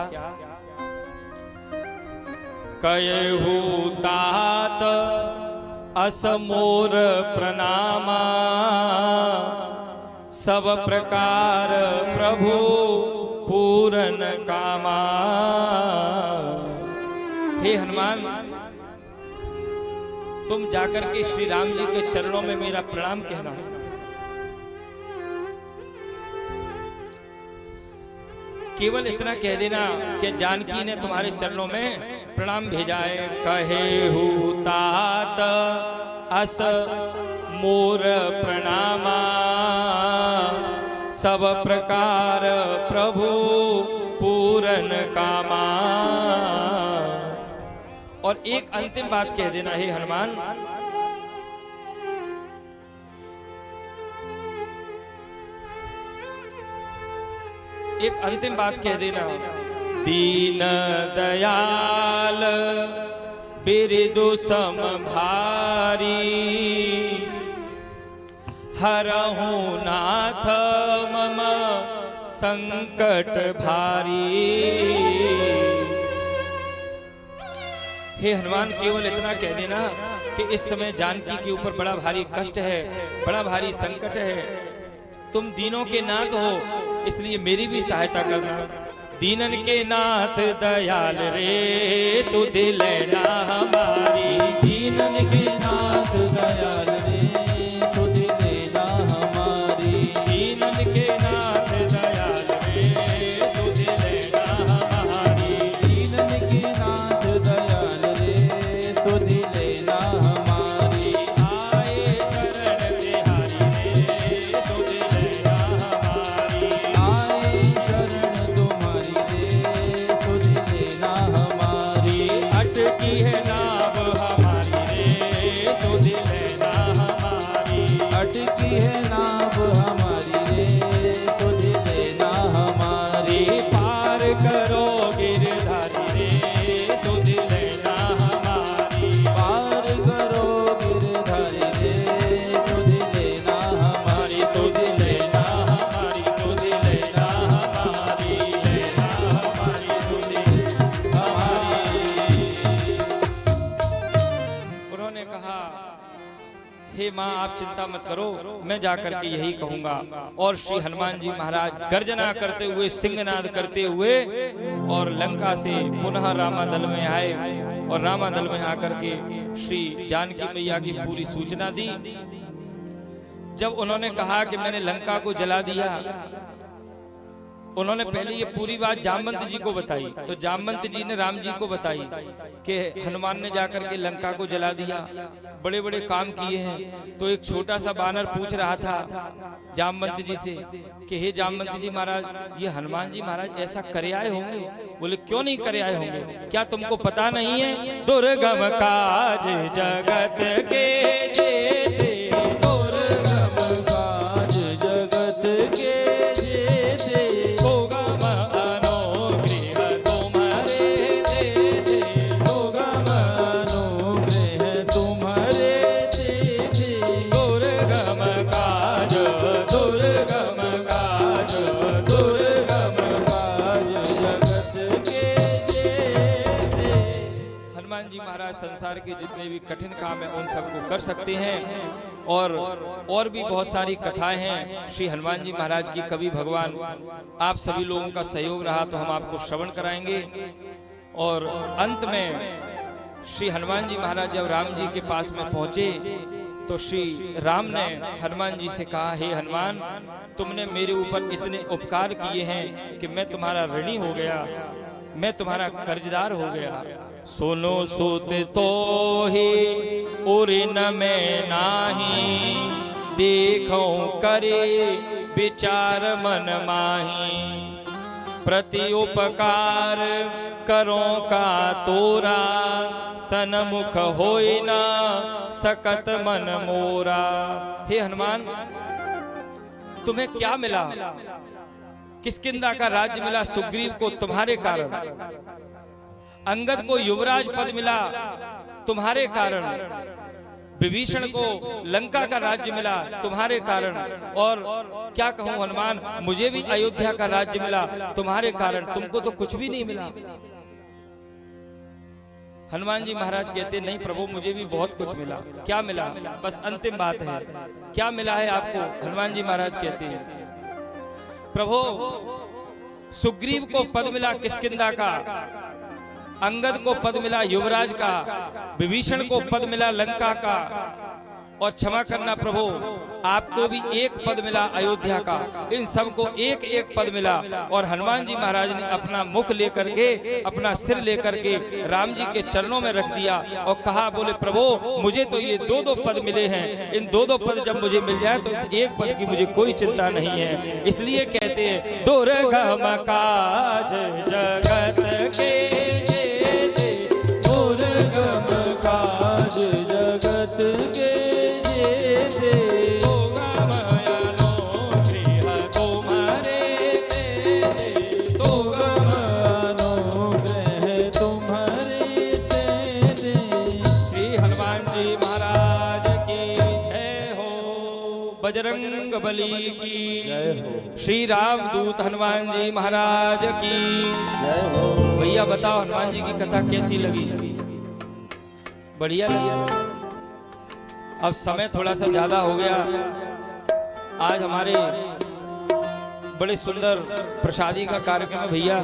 कयहु तात असमोर प्रणामा, सब प्रकार प्रभु पूरन कामा। हे हनुमान, तुम जाकर के श्री राम जी के चरणों में मेरा प्रणाम कहना। केवल इतना कह देना कि जानकी ने तुम्हारे चरणों में प्रणाम भेजा है। कहेहु तात अस मोर प्रणामा, सब प्रकार प्रभु पूरन कामा। और एक अंतिम बात कह देना, हे हनुमान, एक अंतिम बात कह देना। दीन दयाल बिरदु सम भारी, हरहु नाथ मम संकट भारी। हे हनुमान, केवल इतना कह देना कि इस समय जानकी के ऊपर बड़ा भारी कष्ट है, बड़ा भारी संकट है। तुम दीनों के नाथ हो, इसलिए मेरी भी सहायता करना। दीनन के नाथ दयाल रे, सुध लेना हमारी। दीनन के नाथ दयाल रे, सुध लेना हमारी। दीनन के नाथ दयाल रे, सुध लेना हमारी। दीनन के नाथ दयाल रे, सुध लेना हमारी। आए शरण बिहारी रे, सुध लेना हमारी। आए शरण तुम्हारी रे, सुध लेना हमारी। अटकी है नाव हमारी रे, सुध लेना हमारी। अटकी है नाव हमारी रे, सुध लेना हमारी। पार करो गिरधारी रे, सुध लेना हमारी। पार करो गिरधारी रे, सुध लेना हमारी। सुध लेना हमारी, सुध लेना हमारी, लेना हमारी, सुध हमारी। उन्होंने कहा, हे माँ, आप चिंता मत करो, मैं जाकर के यही कहूंगा। और श्री हनुमान जी महाराज गर्जना करते हुए, सिंहनाद करते हुए और लंका से पुनः रामादल में आए और रामादल में आकर के श्री जानकी मैया की पूरी सूचना दी। जब उन्होंने कहा कि मैंने लंका को जला दिया, उन्होंने पहले ये पूरी बात जामवंत जी को बताई। तो जामवंत जी ने राम जी को बताई कि हनुमान ने जाकर के लंका को जला दिया, बड़े बड़े काम किए हैं। तो एक छोटा सा बानर पूछ रहा था जामवंत जी से कि हे जामवंत जी महाराज, ये हनुमान जी महाराज ऐसा करे आए होंगे? बोले, क्यों नहीं करे आए होंगे? क्या तुमको पता नहीं है? दुर्गम काज जगत के जेते, दुर्गम काज जगत के जेते, सुगम अनुग्रह तुम्हारे देते। सुगम अनुग्रह तुम्हारे देते। दुर्गम काज, दुर्गम काज, दुर्गम काज जगत के जेते। हनुमान जी महाराज संसार के जितने भी कठिन काम है उन सबको कर सकते हैं। और भी बहुत सारी कथाएं हैं श्री हनुमान जी महाराज की। कभी भगवान आप सभी लोगों का सहयोग रहा तो हम आपको श्रवण कराएंगे। और अंत में श्री हनुमान जी महाराज जब राम जी के पास में पहुंचे तो श्री राम ने हनुमान जी से कहा, हे हनुमान, तुमने मेरे ऊपर इतने उपकार किए हैं कि मैं तुम्हारा ऋणी हो गया, मैं तुम्हारा कर्जदार हो गया। सुनो सुत तो ही उरिन में नाही, देखो करे विचार मन माही। प्रति उपकार करो का तोरा, सनमुख होई ना सकत मन मोरा। हे हनुमान, तुम्हें क्या मिला? किष्किंधा का राज्य मिला सुग्रीव को तुम्हारे कारण, अंगद को युवराज पद मिला तुम्हारे कारण, विभीषण को लंका का राज्य मिला तुम्हारे कारण, और क्या कहूं हनुमान, मुझे भी अयोध्या का राज्य मिला तुम्हारे कारण, तुमको तो कुछ भी नहीं मिला। हनुमान जी महाराज कहते नहीं प्रभु, मुझे भी बहुत कुछ मिला। क्या मिला? बस अंतिम बात है, क्या मिला है आपको? हनुमान जी महाराज कहते हैं प्रभु, सुग्रीव को पद मिला किष्किंधा का, अंगद को पद मिला युवराज का, विभीषण को पद मिला लंका का, और क्षमा करना प्रभु, आपको भी एक पद मिला अयोध्या का। इन सबको एक एक पद मिला। और हनुमान जी महाराज ने अपना मुख लेकर के, अपना सिर लेकर के राम जी के चरणों में रख दिया और कहा, बोले प्रभु, मुझे तो ये दो दो पद मिले हैं, इन दो दो पद जब मुझे मिल जाए तो इस एक पद की मुझे कोई चिंता नहीं है। इसलिए कहते हैं दुर्गम काज जगत के, दुर्गम काज जगत के, बजरंग बली की, श्री राम दूत हनुमान जी महाराज की जय हो। भैया बताओ हनुमान जी की कथा कैसी लगी? बढ़िया लगी? अब समय थोड़ा सा ज्यादा हो गया। आज हमारे बड़े सुंदर प्रसादी का कार्यक्रम है भैया।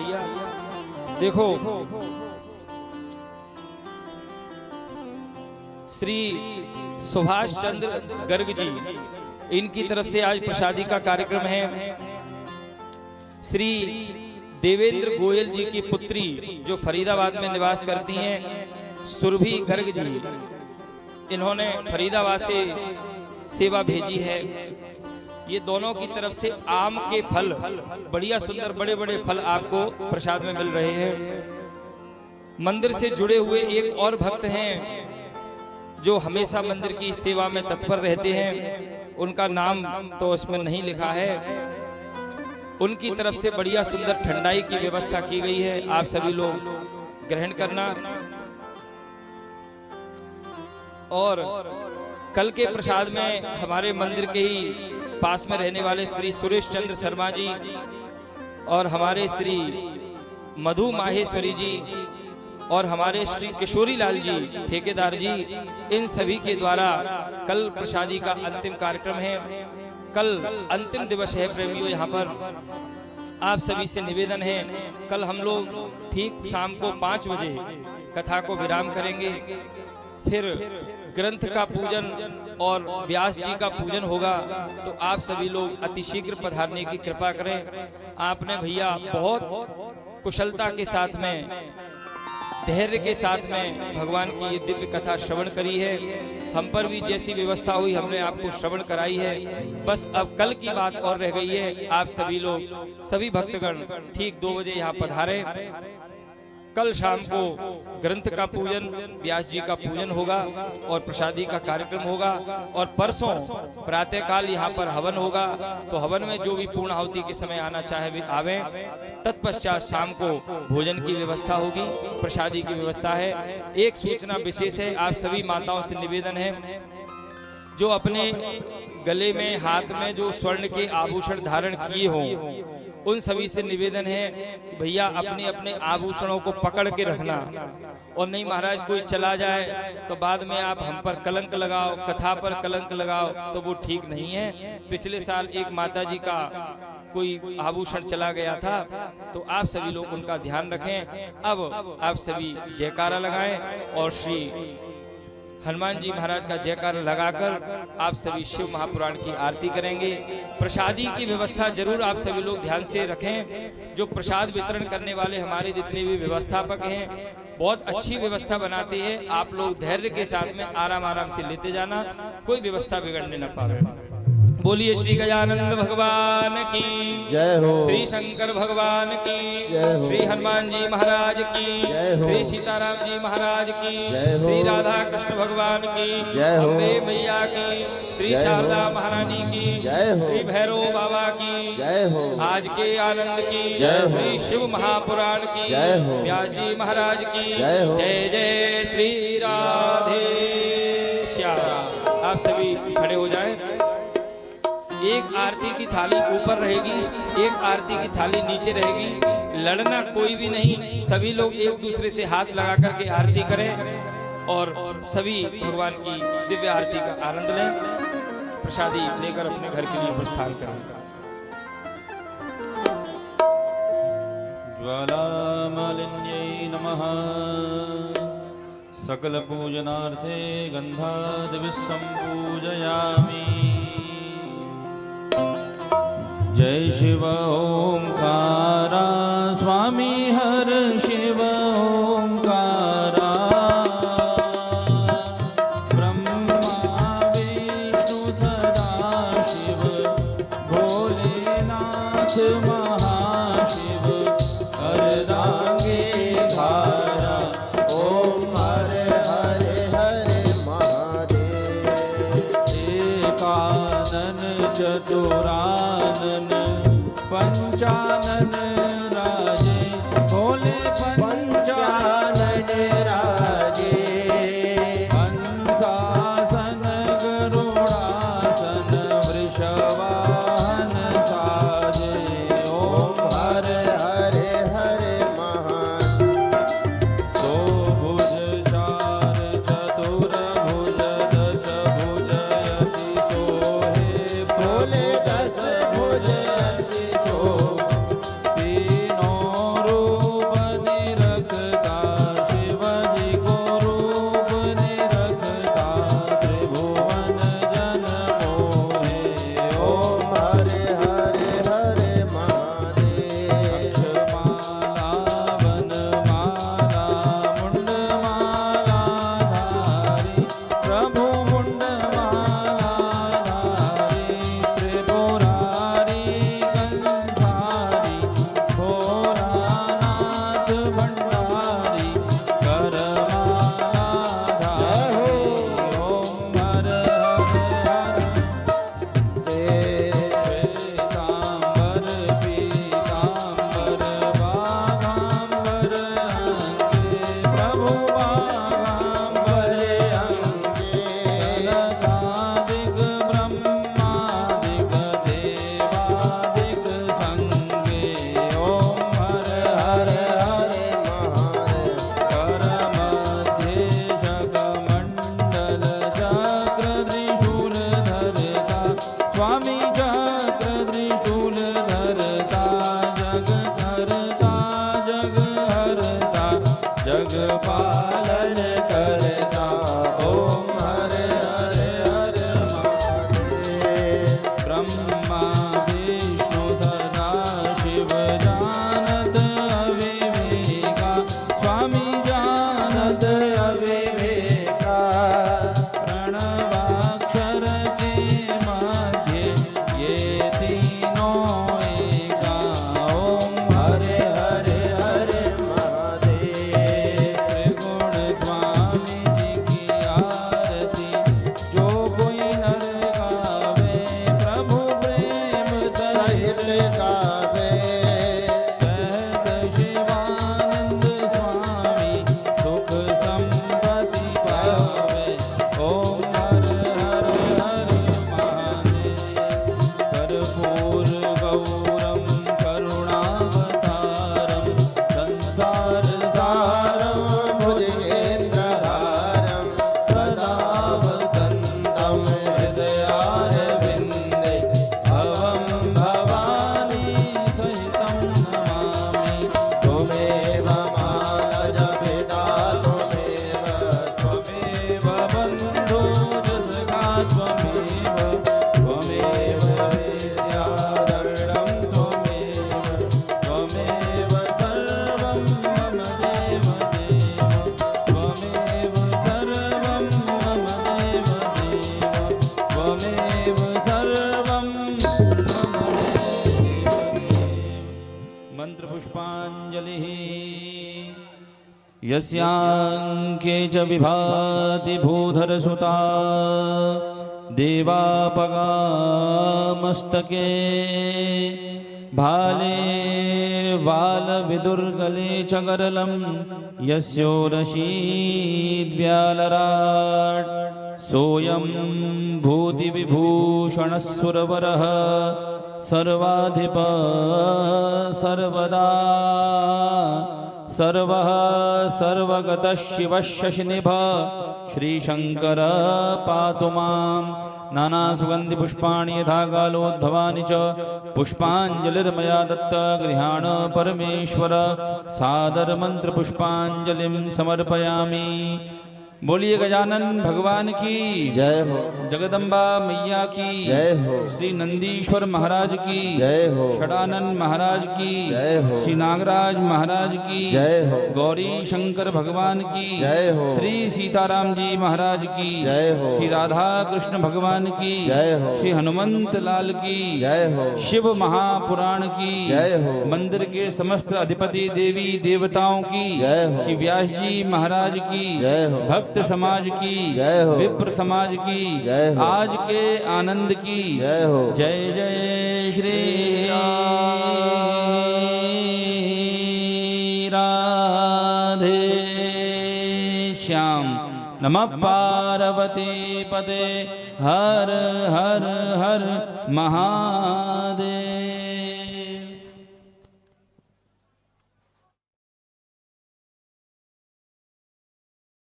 देखो, श्री सुभाष चंद्र गर्ग जी, इनकी तरफ से आज प्रसादी का कार्यक्रम है। श्री देवेंद्र गोयल जी की पुत्री जो फरीदाबाद में निवास करती हैं, सुरभि गर्ग जी, इन्होंने फरीदाबाद से सेवा भेजी है। ये दोनों की तरफ से आम के फल, बढ़िया सुंदर बड़े बड़े फल आपको प्रसाद में मिल रहे हैं। मंदिर से जुड़े हुए एक और भक्त हैं जो हमेशा मंदिर की सेवा में तत्पर रहते हैं, उनका नाम तो उसमें नहीं लिखा है। उनकी तरफ से बढ़िया सुंदर ठंडाई की व्यवस्था की गई है, आप सभी लोग ग्रहण करना। और कल के प्रसाद में हमारे मंदिर के ही पास में रहने वाले श्री सुरेश चंद्र शर्मा जी और हमारे श्री मधु माहेश्वरी जी और हमारे श्री किशोरी लाल जी ठेकेदार जी, इन सभी के द्वारा कल प्रसादी का अंतिम कार्यक्रम है। कल अंतिम दिवस है प्रेमियों। यहाँ पर आप सभी से निवेदन है, कल हम लोग ठीक शाम को 5 बजे कथा को विराम करेंगे, फिर ग्रंथ का पूजन और व्यास जी का पूजन होगा। तो आप सभी लोग अतिशीघ्र पधारने की कृपा करें। आपने भैया बहुत कुशलता के साथ में, धैर्य के साथ में भगवान की ये दिव्य कथा श्रवण करी है। हम पर भी जैसी व्यवस्था हुई हमने आपको श्रवण कराई है। बस अब कल की बात और रह गई है। आप सभी लोग, सभी भक्तगण ठीक 2 बजे यहाँ पधारे। कल शाम को ग्रंथ का पूजन, व्यास जी का पूजन होगा और प्रसादी का कार्यक्रम होगा। और परसों प्रातःकाल यहाँ पर हवन होगा। तो हवन में जो भी पूर्ण आहुति के समय आना चाहे भी आवे। तत्पश्चात शाम को भोजन की व्यवस्था होगी, प्रसादी की व्यवस्था है। एक सूचना विशेष है, आप सभी माताओं से निवेदन है, जो अपने गले में, हाथ में जो स्वर्ण के आभूषण धारण किए हों, उन सभी से निवेदन है कि भैया अपने अपने आभूषणों को पकड़ के रखना। और नहीं महाराज कोई चला जाए तो बाद में आप हम पर कलंक लगाओ, कथा पर कलंक लगाओ, तो वो ठीक नहीं है। पिछले साल एक माता जी का कोई आभूषण चला गया था, तो आप सभी लोग उनका ध्यान रखें। अब आप सभी जयकारा लगाएं और श्री हनुमान जी महाराज का जयकारा लगाकर आप सभी शिव महापुराण की आरती करेंगे। प्रसादी की व्यवस्था जरूर आप सभी लोग ध्यान से रखें। जो प्रसाद वितरण करने वाले हमारे जितने भी व्यवस्थापक हैं, बहुत अच्छी व्यवस्था बनाते हैं। आप लोग धैर्य के साथ में आराम आराम से लेते जाना, कोई व्यवस्था बिगड़ने न पावे। बोलिए श्री गजानंद भगवान की जय हो। श्री शंकर भगवान की जय हो। श्री हनुमान जी महाराज की जय हो। श्री सीताराम जी महाराज की जय हो। श्री राधा कृष्ण भगवान की जय हो। अम्बे मैया की श्री जय हो। शारदा महारानी की जय हो। श्री भैरव बाबा की जय हो। आज के आनंद की जय हो। श्री शिव महापुराण की जय हो। व्यास जी महाराज की जय हो। जय जय श्री राधे श्याम। आप सभी खड़े हो जाएं। एक आरती की थाली ऊपर रहेगी, एक आरती की थाली नीचे रहेगी। लड़ना कोई भी नहीं, सभी लोग एक दूसरे से हाथ लगा करके आरती करें और सभी भगवान की दिव्य आरती का आनंद लें। प्रसादी लेकर अपने घर के लिए प्रस्थान करें। ज्वालामालिन्यै नमः। सकल पूजनार्थे गन्धादिभिः पूजयामि। जय शिव ओंकारा स्वामी हर शिव ओंकारा। ब्रह्मा विष्णु सदा शिव भोलेनाथ महाशिव अर्धांगे धारा। ओम हरे हरे हरे महादेव। एकानन चतुरानन पंचानन राजे भोले पंचानन राजे। हंसासन गरुड़ासन वृषवाहन साजे। ओम हरे हरे हरे महादेव। दो भुज चार चतुर्भुज दश भुज अति सोहे। भोले दस भुज अति सो। पुष्पाञ्जलिः यस्याङ्के च विभाति भूधरसुता देवापगामस्तके भाले वालविदुर्गले च गरलं यस्योरशीद्व्यालराट् सोऽयं भूतिविभूषणः सर्वाधिप सर्वदा सर्वः सर्वगतः शिवः शशिनिभः श्रीशङ्कर पातु मां नानासुगन्धिपुष्पाणि यथा कालोद्भवानि च पुष्पाञ्जलिर्मया दत्ता गृहाण परमेश्वर सादरमन्त्रपुष्पाञ्जलिं समर्पयामि। बोलिए गजानन भगवान की जय हो, जगदम्बा मैया की जय हो, श्री नंदीश्वर महाराज की जय हो, षडानंद महाराज की जय हो, श्री नागराज महाराज की जय हो, गौरी शंकर भगवान की जय हो, श्री सीताराम जी महाराज की जय हो, श्री राधा कृष्ण भगवान की जय हो, श्री हनुमंत लाल की जय हो, शिव महापुराण की जय हो, मंदिर के समस्त अधिपति देवी देवताओं की जय हो, श्री व्यास जी महाराज की जय हो, भक्त समाज की जय हो, विप्र समाज की जय हो, आज के आनंद की जय हो, जय जय श्री राधे श्याम नमः पार्वती पते हर हर हर महादेव।